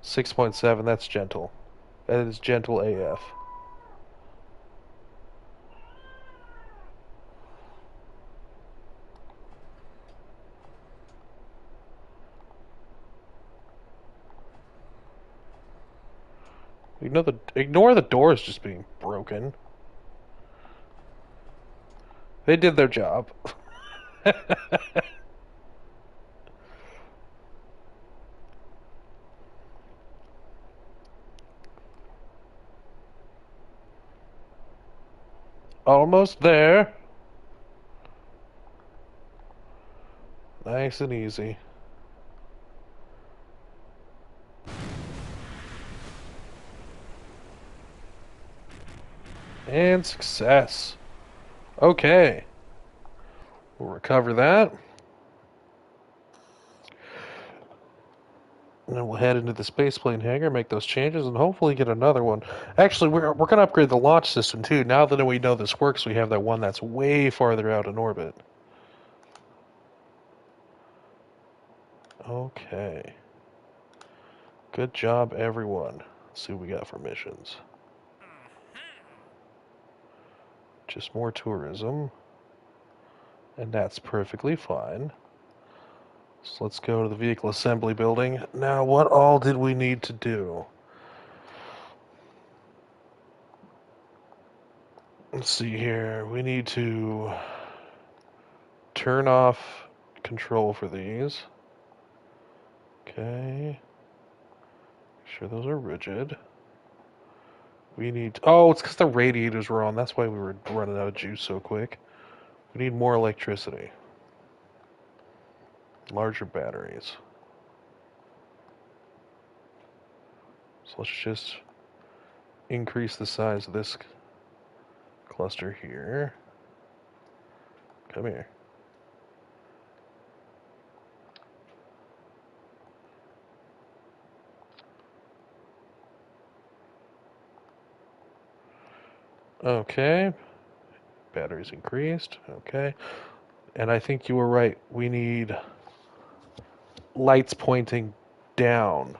6.7, that's gentle. That is gentle AF. Ignore the doors just being broken. They did their job. Almost there. Nice and easy. And success. Okay. We'll recover that. And then we'll head into the spaceplane hangar, make those changes, and hopefully get another one. Actually, we're going to upgrade the launch system, too. Now that we know this works, we have that one that's way farther out in orbit. Okay. Good job, everyone. Let's see what we got for missions. Just more tourism. And that's perfectly fine. So let's go to the vehicle assembly building. Now, what all did we need to do? Let's see here. We need to turn off control for these. Okay. Make sure those are rigid. We need... Oh, it's because the radiators were on. That's why we were running out of juice so quick. We need more electricity. Larger batteries. So let's just increase the size of this cluster here. Come here. Okay. Batteries increased. Okay. And I think you were right. We need lights pointing down.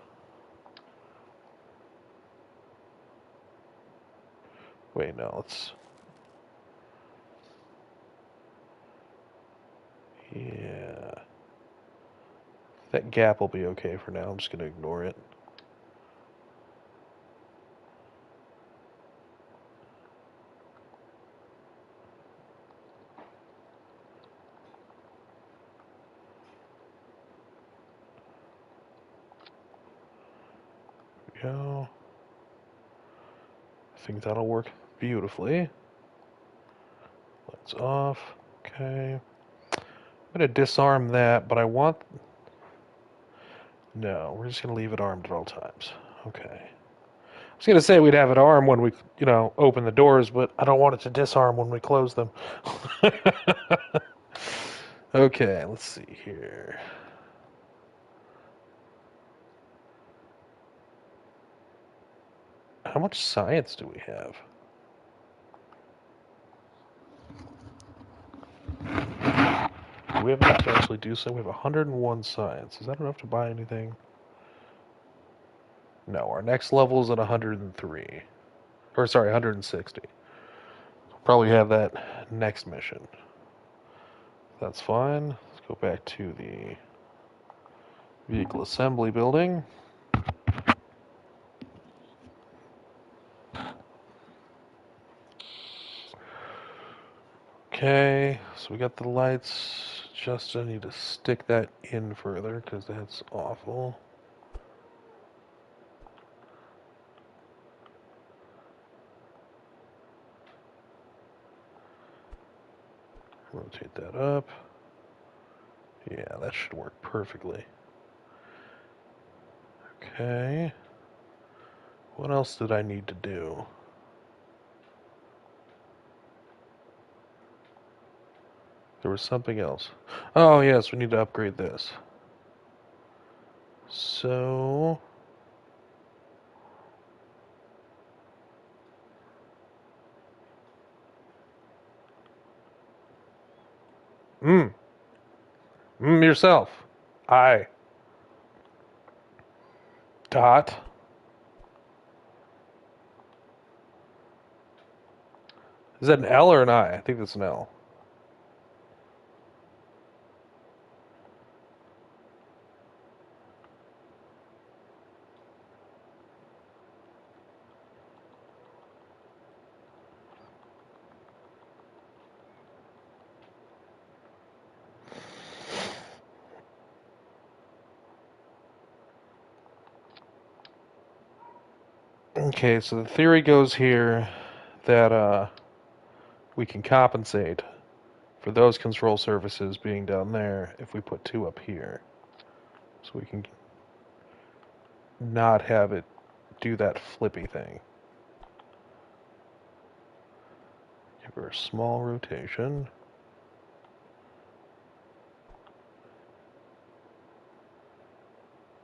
Wait, no, let's... Yeah. That gap will be okay for now. I'm just going to ignore it. There we go. I think that'll work beautifully. Lights off. Okay. I'm going to disarm that, but I want... No, we're just going to leave it armed at all times. Okay. I was going to say we'd have it armed when we, open the doors, but I don't want it to disarm when we close them. Okay, let's see here. How much science do we have? Do we have enough to actually do so? We have 101 science. Is that enough to buy anything? No, our next level is at 103. Or, sorry, 160. Probably have that next mission. That's fine. Let's go back to the vehicle assembly building. Okay, so we got the lights. Just I need to stick that in further because that's awful. Rotate that up. Yeah, that should work perfectly. Okay. What else did I need to do? There was something else. Oh, yes, we need to upgrade this. So... yourself. I. Dot. Is that an L or an I? I think that's an L. Okay, so the theory goes here that we can compensate for those control surfaces being down there if we put two up here. So we can not have it do that flippy thing. Give her a small rotation.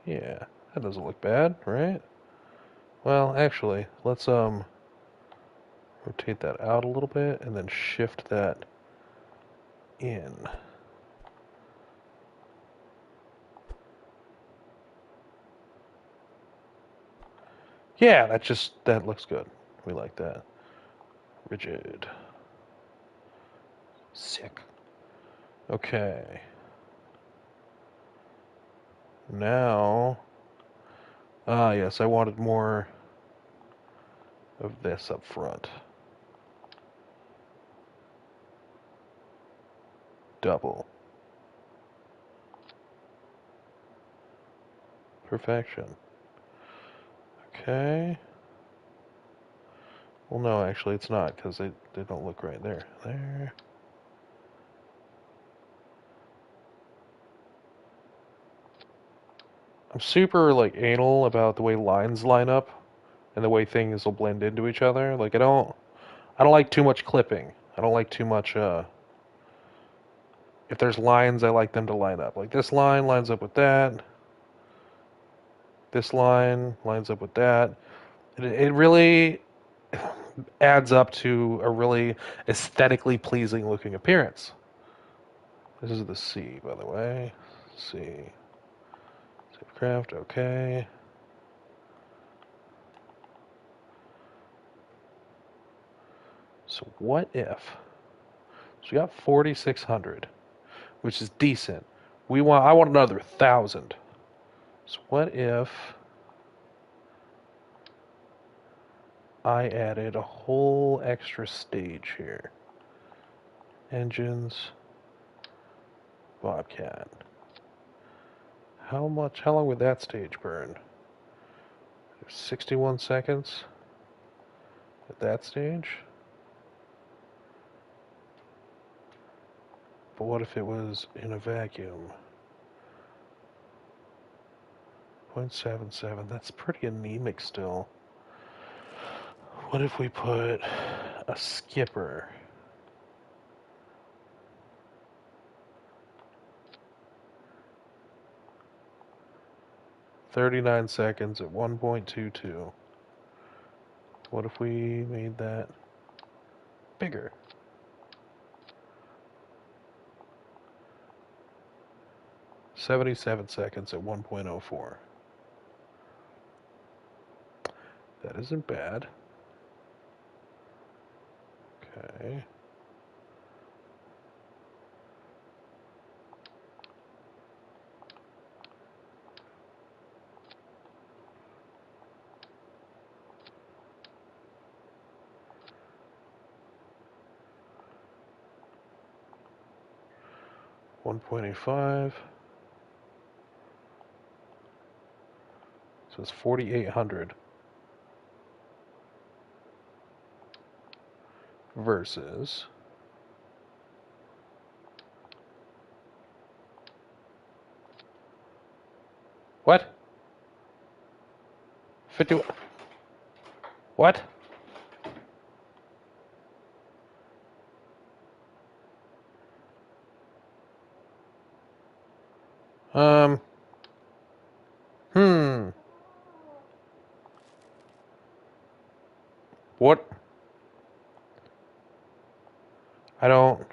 Yeah, that doesn't look bad, right? Well, actually, let's rotate that out a little bit and then shift that in. Yeah, that looks good. We like that. Rigid. Sick. Okay. Now, yes, I wanted more of this up front. Double. Perfection. Okay. Well, no, actually, it's not because they don't look right there. There. I'm super like anal about the way lines line up and the way things will blend into each other. Like I don't like too much clipping. I don't like too much if there's lines I like them to line up. Like this line lines up with that. This line lines up with that. It really adds up to a really aesthetically pleasing looking appearance. This is the C, by the way. C. Save craft, okay. So what if? So we got 4,600, which is decent. I want another 1,000. So what if I added a whole extra stage here? Engines, Bobcat. How long would that stage burn? 61 seconds at that stage? But what if it was in a vacuum? 0.77, that's pretty anemic still. What if we put a skipper? "39 seconds at 1.22. What if we made that bigger? 77 seconds at 1.04. That isn't bad. Okay. $1.85. So it's 4,800 versus what? 50. What? Um. Hmm. What? I don't.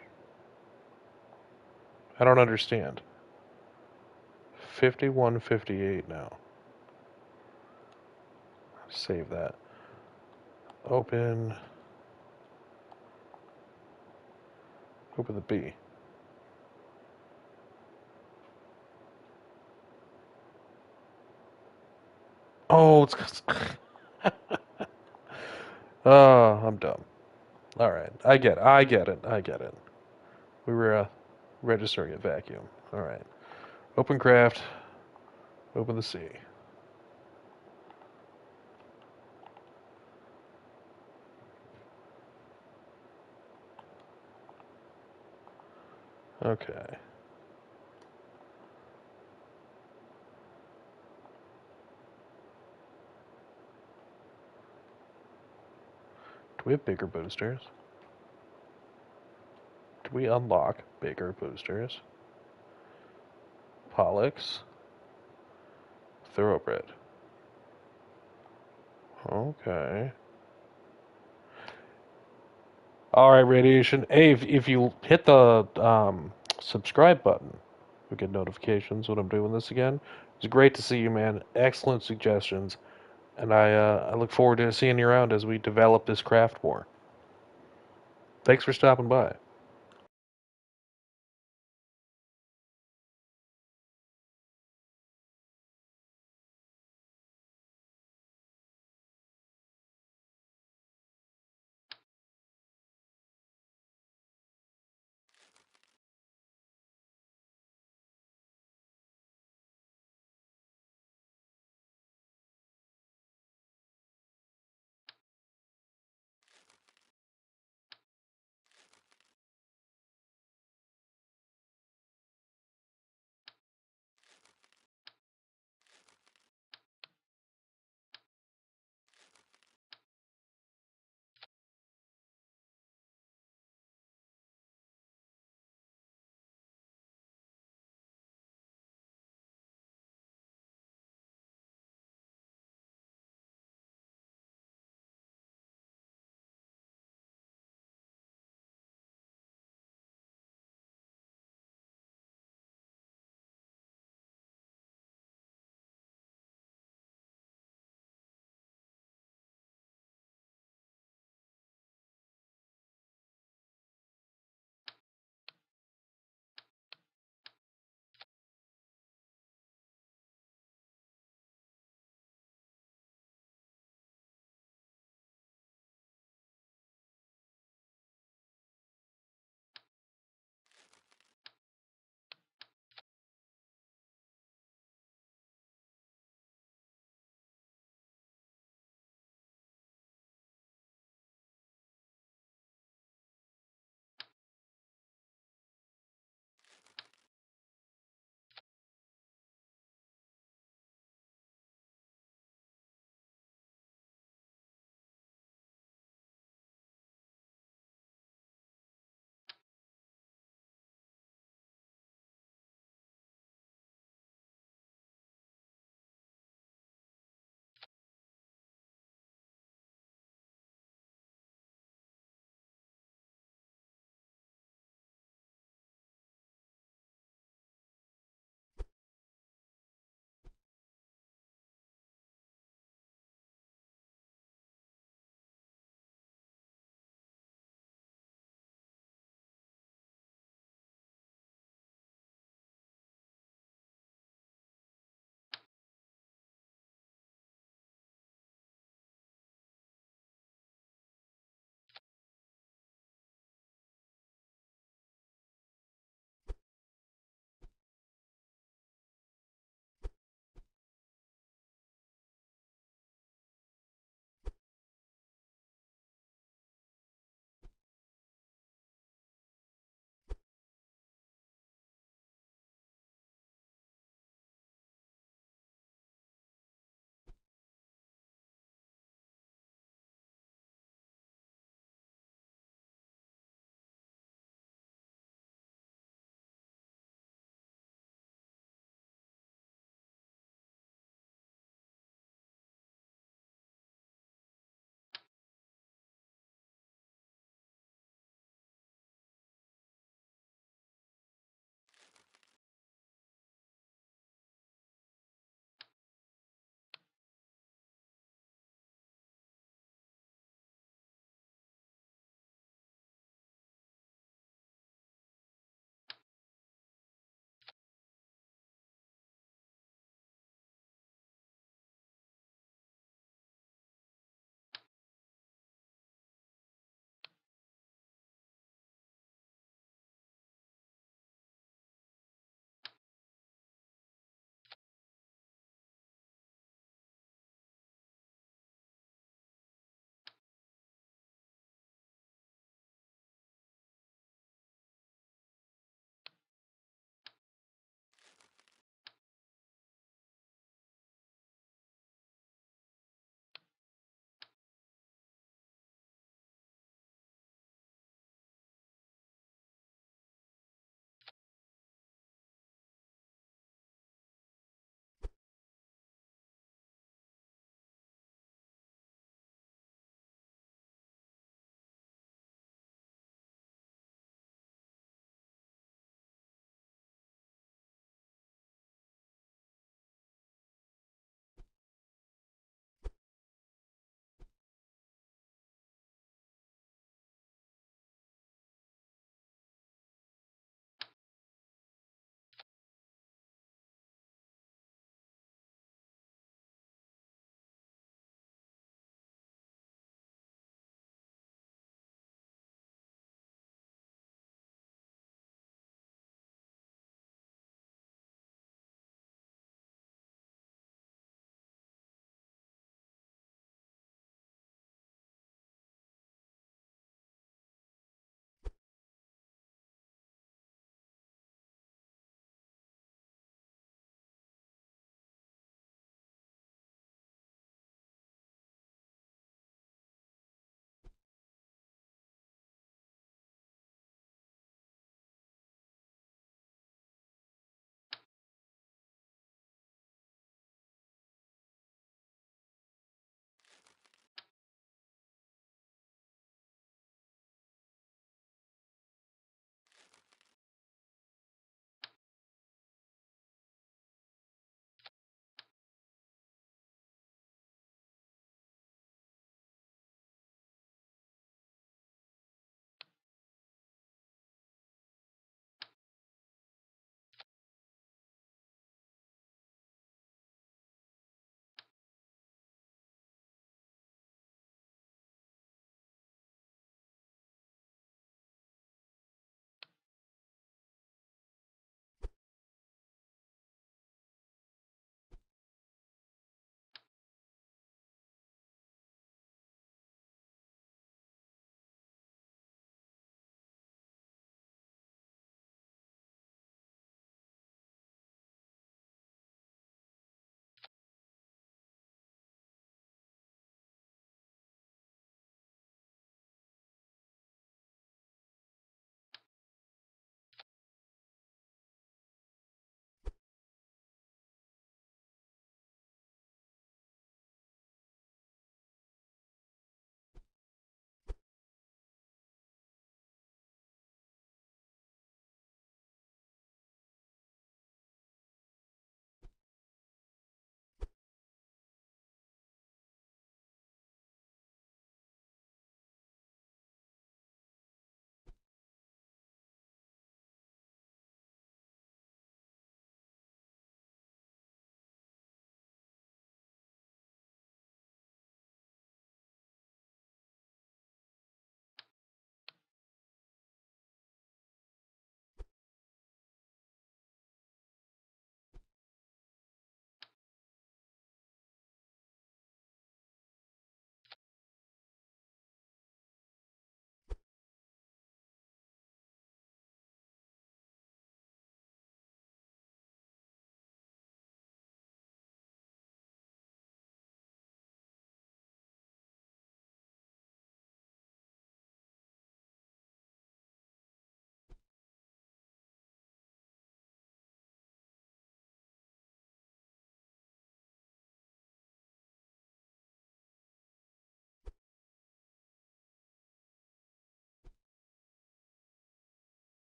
I don't understand. 5158 now. Save that. Open. Open the B. Oh, it's. Oh, I'm dumb. All right, I get it. I get it. I get it. We were registering a vacuum. All right. Open craft. Open the C. Okay. Do we have bigger boosters? Do we unlock bigger boosters? Pollux. Thoroughbred. Okay. All right, Radiation. Hey, if you hit the subscribe button, you'll get notifications when I'm doing this again. It's great to see you, man. Excellent suggestions. And I look forward to seeing you around as we develop this craft more. Thanks for stopping by.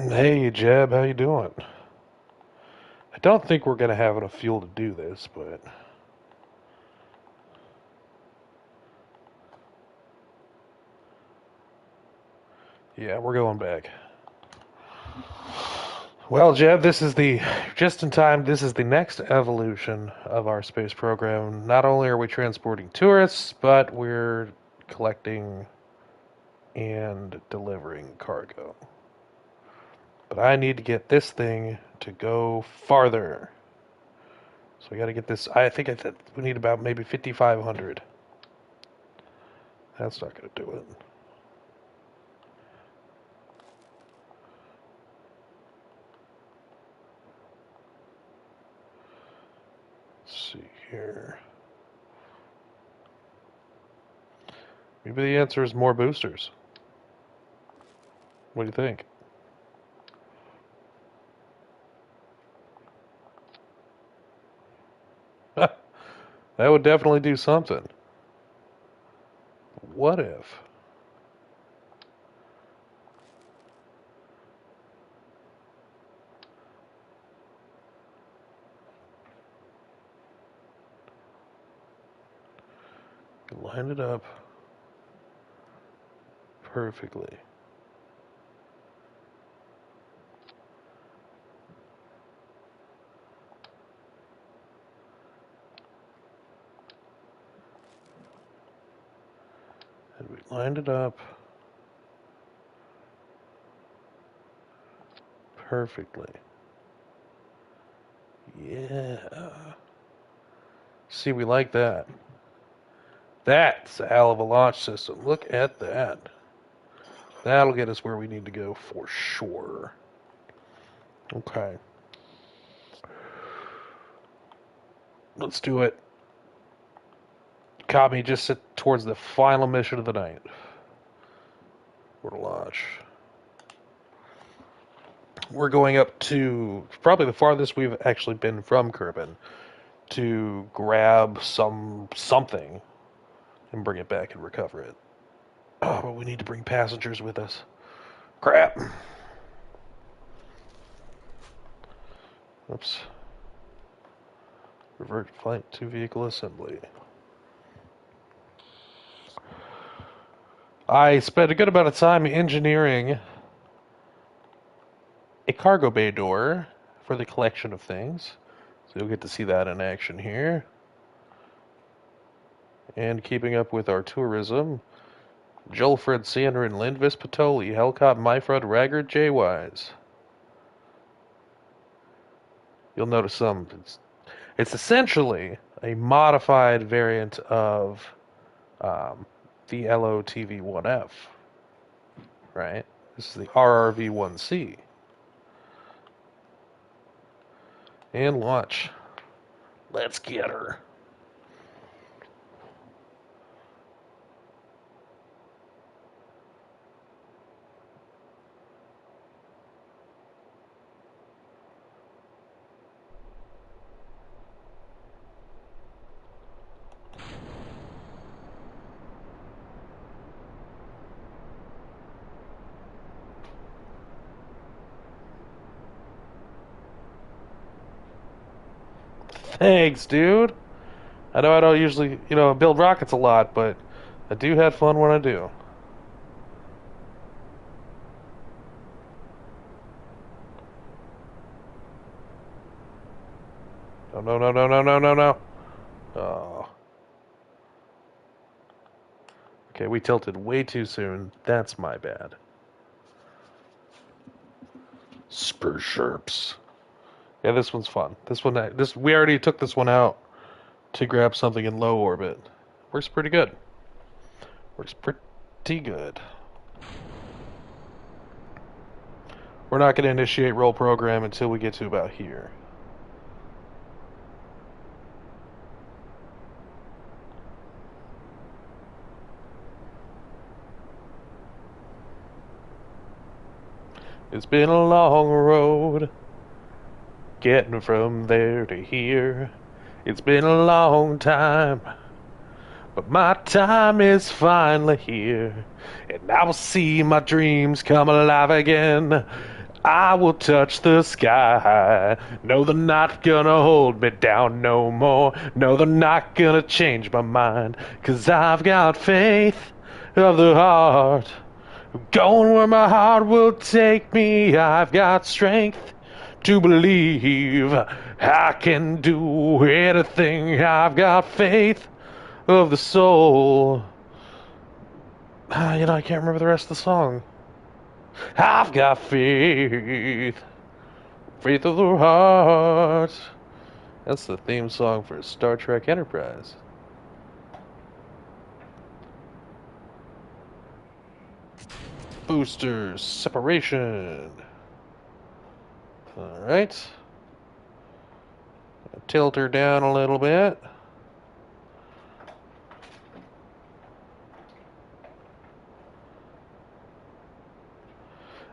Hey, Jeb, how you doing? I don't think we're gonna have enough fuel to do this, but yeah, we're going back. Well, Jeb, this is the just in time. This is the next evolution of our space program. Not only are we transporting tourists, but we're collecting and delivering cargo. But I need to get this thing to go farther. So we got to get this. I think we need about maybe 5,500. That's not going to do it. Let's see here. Maybe the answer is more boosters. What do you think? That would definitely do something. What if? Line it up perfectly. And we lined it up perfectly. Yeah. See, we like that. That's a hell of a launch system. Look at that. That'll get us where we need to go for sure. Okay. Let's do it. Copy, just sit towards the final mission of the night. We're to launch. We're going up to probably the farthest we've actually been from Kerran to grab something and bring it back and recover it. Oh, but we need to bring passengers with us. Crap. Oops. Revert flight to vehicle assembly. I spent a good amount of time engineering a cargo bay door for the collection of things. So you'll get to see that in action here. And keeping up with our tourism, Jolfred Sander and Lindvis Patoli, Helcott Myfrud Raggard J. Wise. You'll notice some. It's essentially a modified variant of the LOTV-1F, right? This is the RRV-1C. And launch. Let's get her. Thanks, dude. I know I don't usually, build rockets a lot, but I do have fun when I do. Oh, no, no, no, no, no, no, no. Oh. Okay, we tilted way too soon. That's my bad. Spur Sherps. Yeah, this one's fun. We already took this one out to grab something in low orbit. Works pretty good. Works pretty good. We're not going to initiate roll program until we get to about here. It's been a long road getting from there to here. It's been a long time, but my time is finally here. And I will see my dreams come alive again. I will touch the sky. No, they're not gonna hold me down no more. No, they're not gonna change my mind. 'Cause I've got faith of the heart. Going where my heart will take me. I've got strength to believe I can do anything. I've got faith of the soul. I can't remember the rest of the song. I've got faith. Faith of the heart. That's the theme song for Star Trek Enterprise. Booster separation. Alright. Tilt her down a little bit.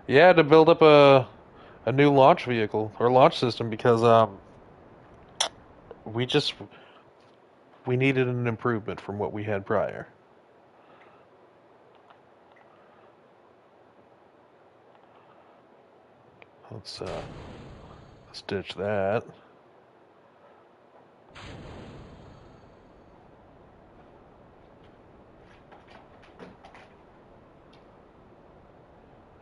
Yeah, to build up a new launch vehicle or launch system because we just we needed an improvement from what we had prior. Let's ditch that.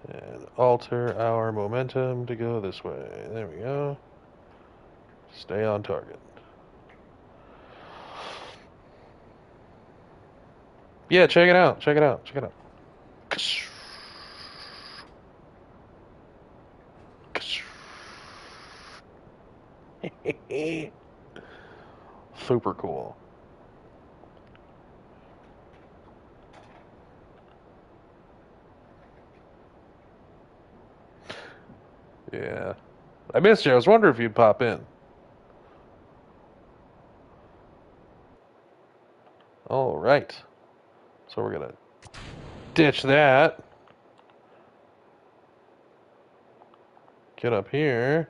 And alter our momentum to go this way. There we go. Stay on target. Yeah, check it out. Check it out. Check it out. Super cool. Yeah. I missed you. I was wondering if you'd pop in. All right. So we're going to ditch that. Get up here.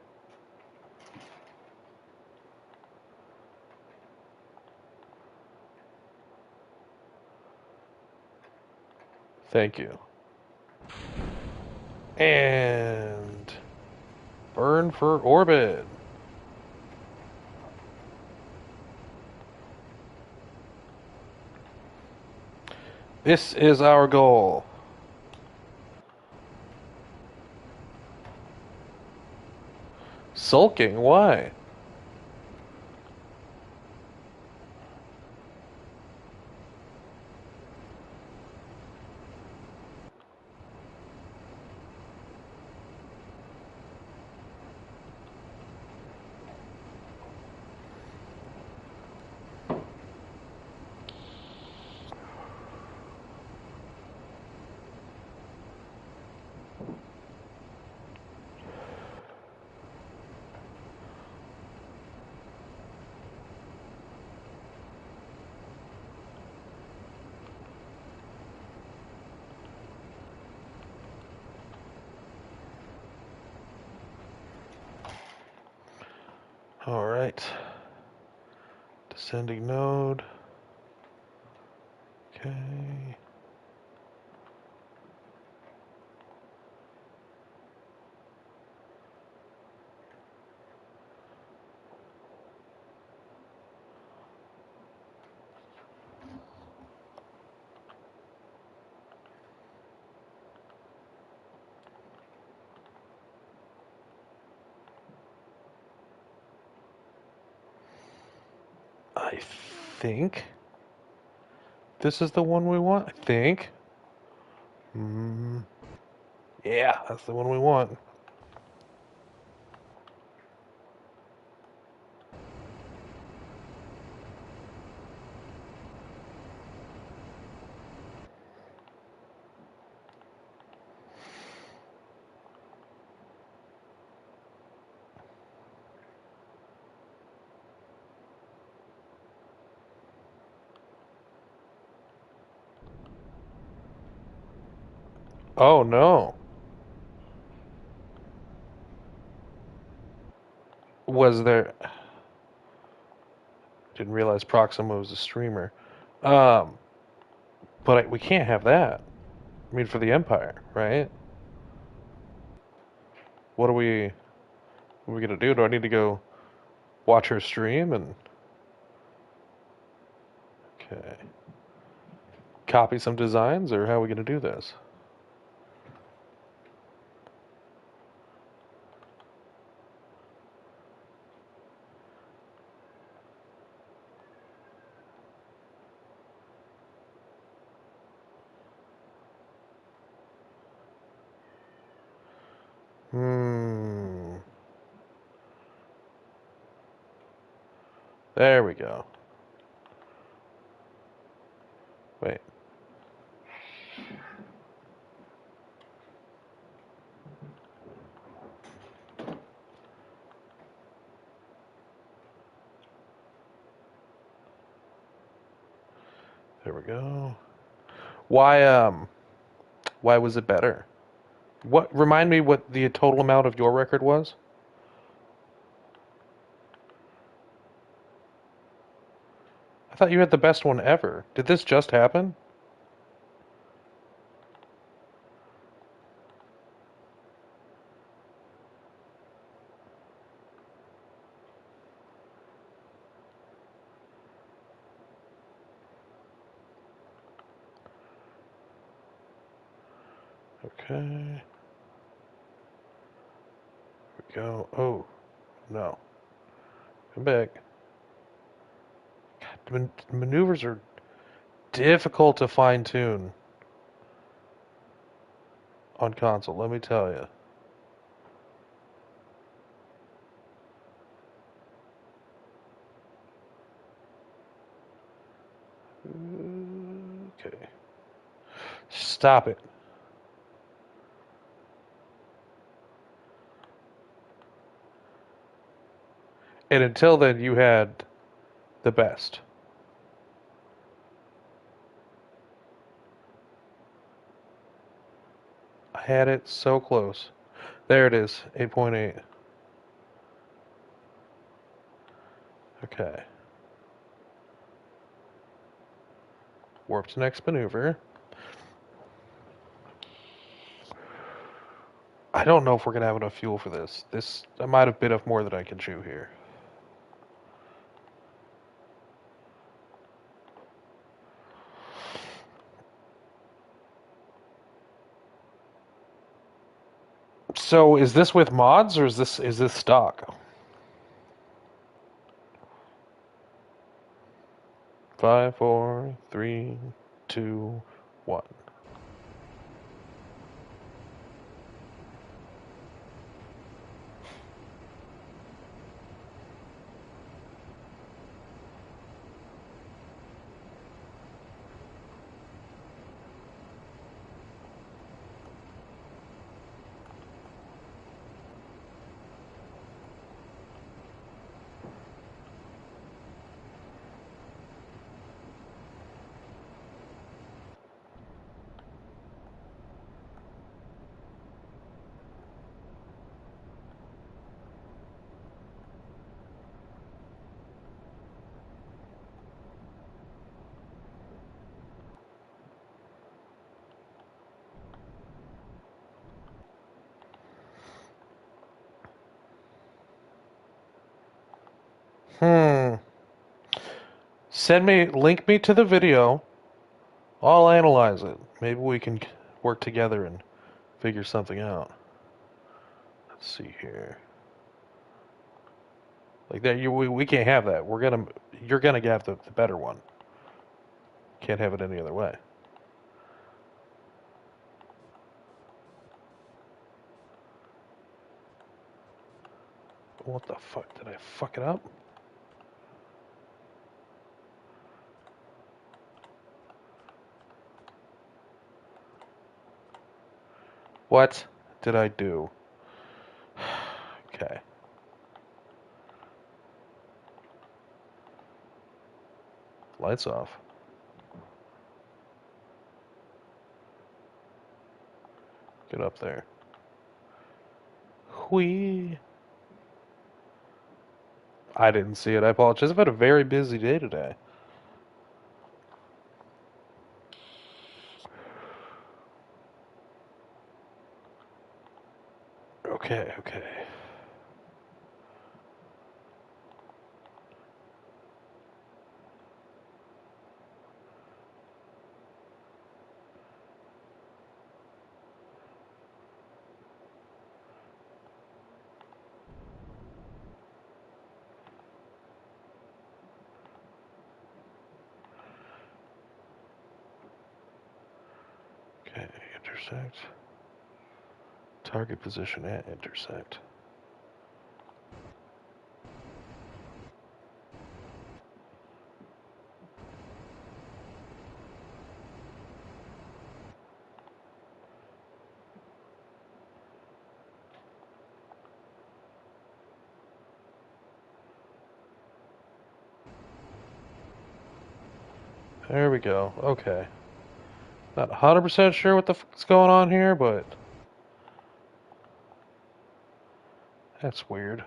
Thank you. And burn for orbit. This is our goal. Sulking? Why? All right. Descending node. Okay. I think this is the one we want. I think. Yeah, that's the one we want. Oh no. Was there? Didn't realize Proxima was a streamer. Um, but we can't have that. I mean, for the Empire, right? what are we gonna do? Do I need to go watch her stream and okay, copy some designs, or how are we gonna do this? Hmm. There we go. Wait. There we go. Why was it better? What remind me what the total amount of your record was? I thought you had the best one ever. Did this just happen? Okay. Here we go. Oh, no. Come back. Maneuvers are difficult to fine tune on console, let me tell you. Okay. Stop it. And until then, you had the best. I had it so close. There it is, 8.8. Okay. Warp to next maneuver. I don't know if we're going to have enough fuel for this. I might have bit off more than I can chew here. So is this with mods or is this stock? 5, 4, 3, 2, 1. Hmm. Link me to the video. I'll analyze it. Maybe we can work together and figure something out. Let's see here. Like that, we can't have that. You're gonna have the better one. Can't have it any other way. What the fuck? Did I fuck it up? What did I do? Okay. Lights off. Get up there. Whee! I didn't see it. I apologize. I've had a very busy day today. Okay, okay. Okay, intersect. Target position at intersect. There we go. Okay. Not 100% sure what the fuck's going on here, but that's weird.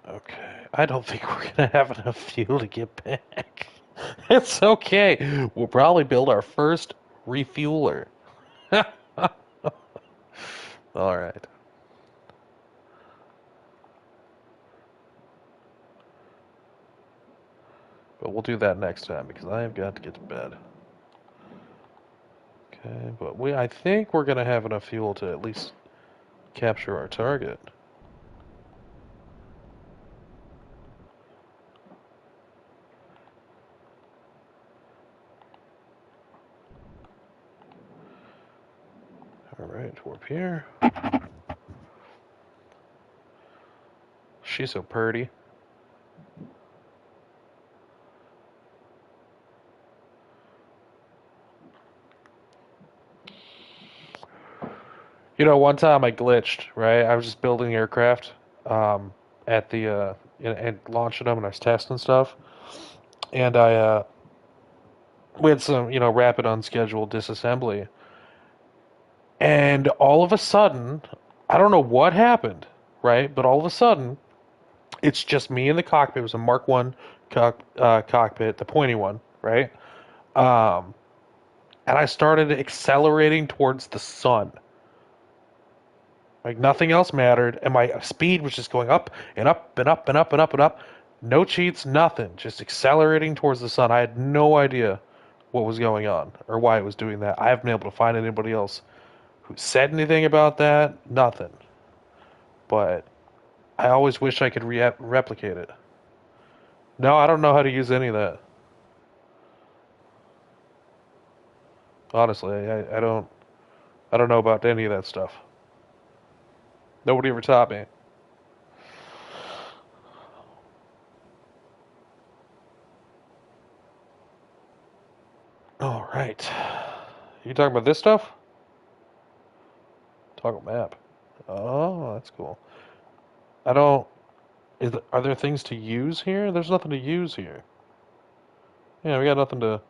Okay. I don't think we're gonna have enough fuel to get back. It's okay. We'll probably build our first refueler. All right. But we'll do that next time because I have got to get to bed. Okay, but I think we're gonna have enough fuel to at least capture our target. All right, warp here. She's so pretty. You know, one time I glitched, right? I was just building aircraft um, at the and launching them, and I was testing stuff. And we had some, rapid unscheduled disassembly, and all of a sudden, I don't know what happened, right? But all of a sudden, it's just me in the cockpit. It was a Mark One cockpit, the pointy one, right? Um, and I started accelerating towards the sun. Like nothing else mattered, and my speed was just going up and up and up and up and up and up. No cheats, nothing. Just accelerating towards the sun. I had no idea what was going on or why it was doing that. I haven't been able to find anybody else who said anything about that. Nothing. But I always wish I could replicate it. No, I don't know how to use any of that. Honestly, I don't. I don't know about any of that stuff. Nobody ever taught me. All right. You talking about this stuff? Toggle map. Oh, that's cool. I don't. Are there things to use here? There's nothing to use here. Yeah, we got nothing to.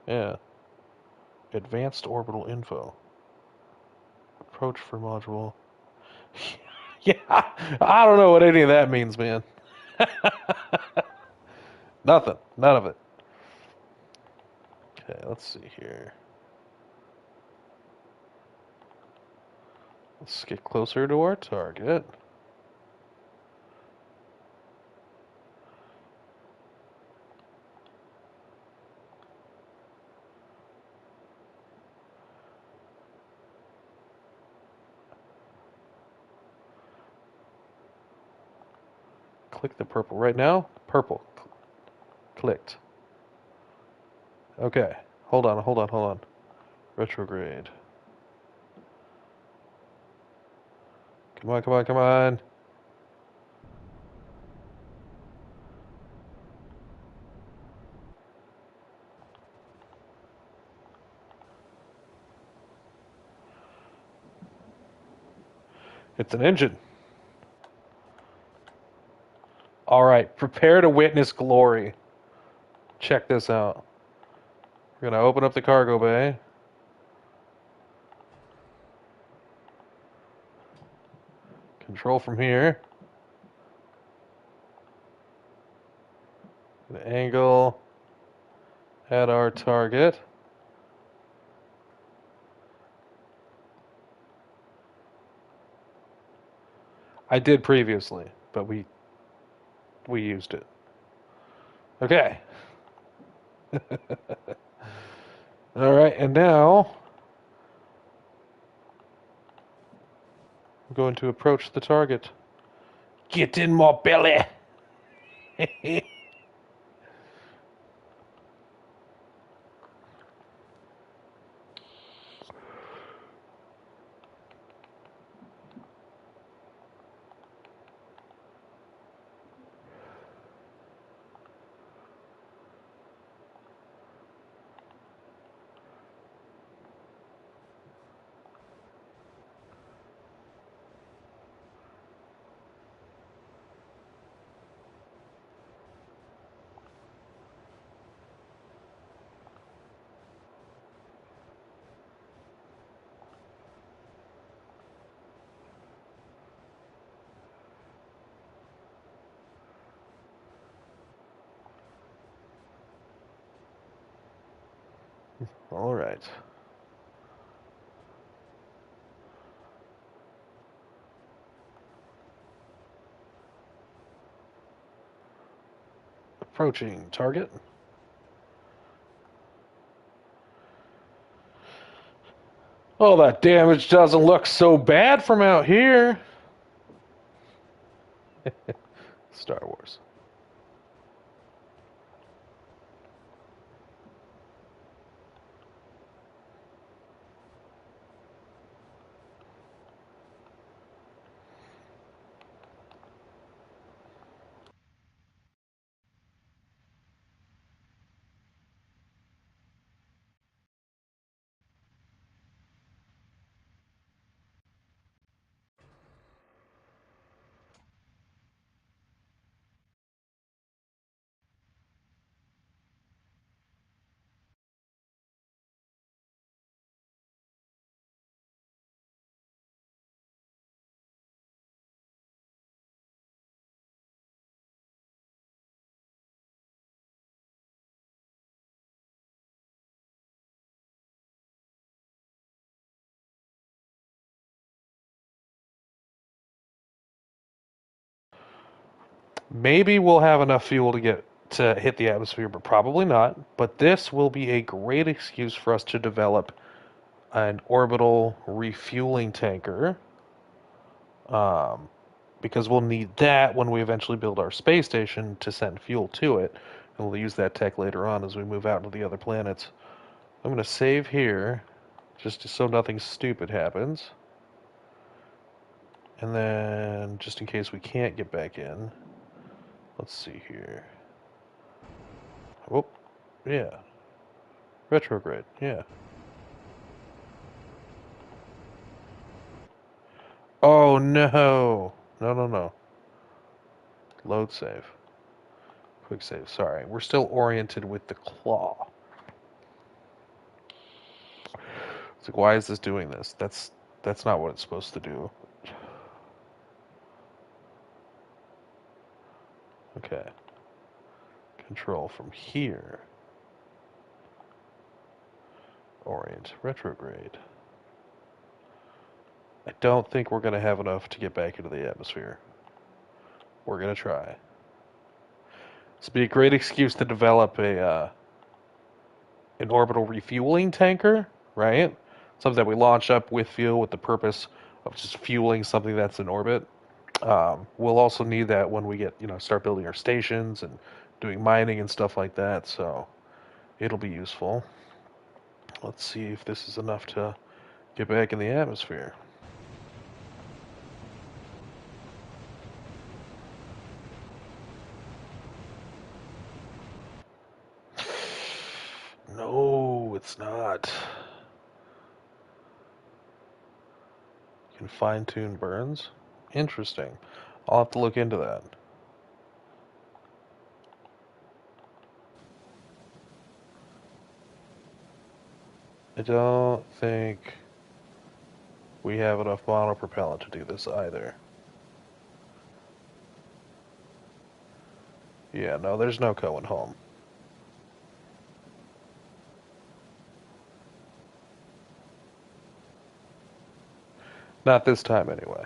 Yeah. Advanced orbital info. Approach for module. Yeah, I don't know what any of that means, man. Nothing. None of it. Okay, let's see here. Let's get closer to our target. Click the purple right now. Purple. Clicked. Okay. Hold on, hold on, hold on. Retrograde. Come on, come on, come on. It's an engine. All right, prepare to witness glory. Check this out. We're gonna open up the cargo bay. Control from here. An angle at our target. I did previously, but we used it. Okay. All right, and now I'm going to approach the target. Get in my belly. All right. Approaching target. Oh, that damage doesn't look so bad from out here. Star Wars. Maybe we'll have enough fuel to hit the atmosphere, but probably not. But this will be a great excuse for us to develop an orbital refueling tanker, um, because we'll need that when we eventually build our space station to send fuel to it, and we'll use that tech later on as we move out into the other planets. I'm going to save here, just so nothing stupid happens. And then, just in case we can't get back in, let's see here. Oh, yeah. Retrograde, yeah. Oh no! No, no, no. Load save. Quick save, sorry. We're still oriented with the claw. It's like, why is this doing this? That's not what it's supposed to do. Okay. Control from here. Orient retrograde. I don't think we're going to have enough to get back into the atmosphere. We're going to try. This would be a great excuse to develop an orbital refueling tanker, right? Something that we launch up with fuel with the purpose of just fueling something that's in orbit. We'll also need that when we get, start building our stations and doing mining and stuff like that. So it'll be useful. Let's see if this is enough to get back in the atmosphere. No, it's not. You can fine tune burns. Interesting. I'll have to look into that. I don't think we have enough monopropellant to do this either. Yeah, no, there's no going home. Not this time, anyway.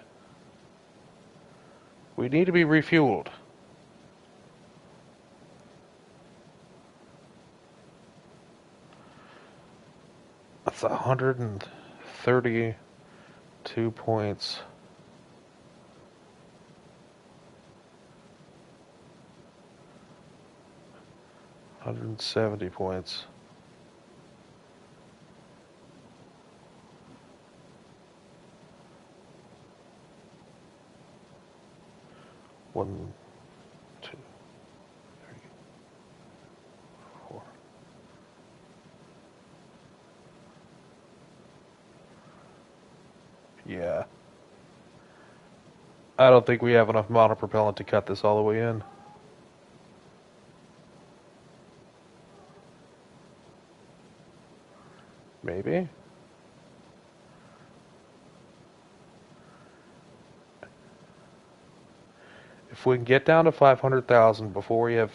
We need to be refueled. That's 132 points. 170 points. One, two, three, four. Yeah. I don't think we have enough monopropellant to cut this all the way in. Maybe? If we can get down to 500,000 before we have...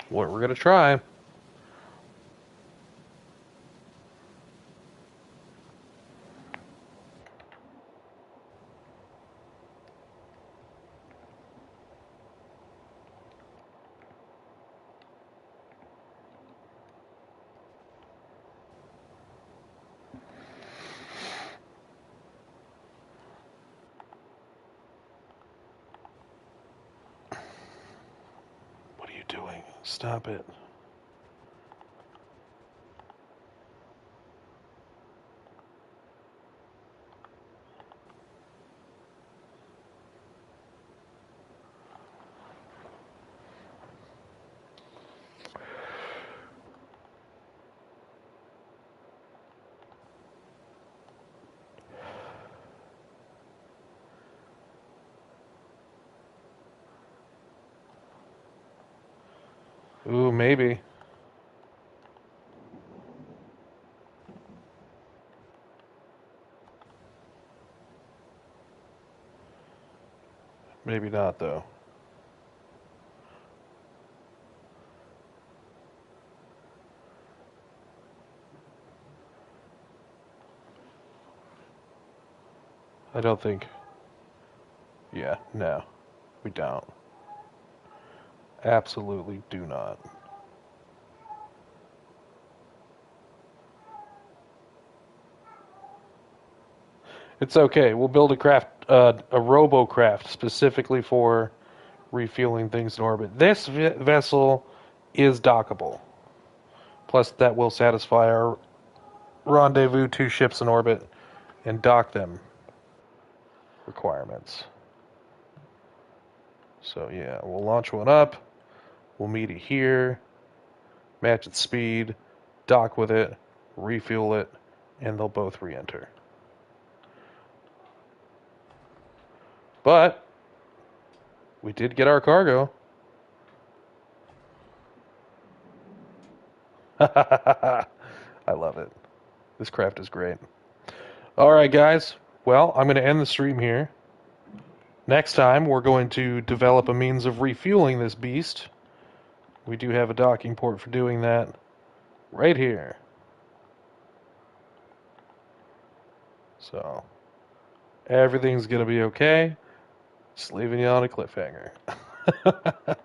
What we're going to try. What are you doing? Stop it. Ooh, maybe. Maybe not, though. I don't think... Yeah, no. We don't. Absolutely do not. It's okay. We'll build a robo-craft specifically for refueling things in orbit. This vessel is dockable. Plus, that will satisfy our rendezvous 2 ships in orbit and dock them requirements. So yeah, we'll launch one up. We'll meet it here, match its speed, dock with it, refuel it, and they'll both re-enter. But we did get our cargo. I love it. This craft is great. All right, guys. Well, I'm going to end the stream here. Next time, we're going to develop a means of refueling this beast. We do have a docking port for doing that right here. So, everything's going to be okay. Just leaving you on a cliffhanger. So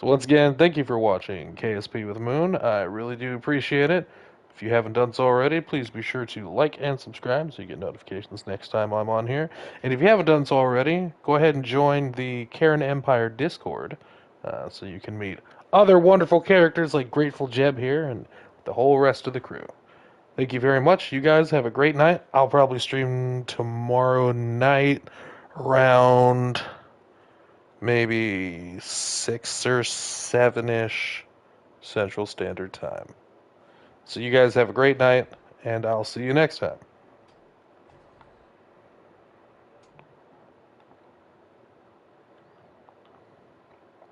once again, thank you for watching KSP with Moon. I really do appreciate it. If you haven't done so already, please be sure to like and subscribe so you get notifications next time I'm on here. And if you haven't done so already, go ahead and join the Kerran Empire Discord so you can meet other wonderful characters like Grateful Jeb here and the whole rest of the crew. Thank you very much. You guys have a great night. I'll probably stream tomorrow night around maybe 6 or 7-ish Central Standard Time. So you guys have a great night, and I'll see you next time.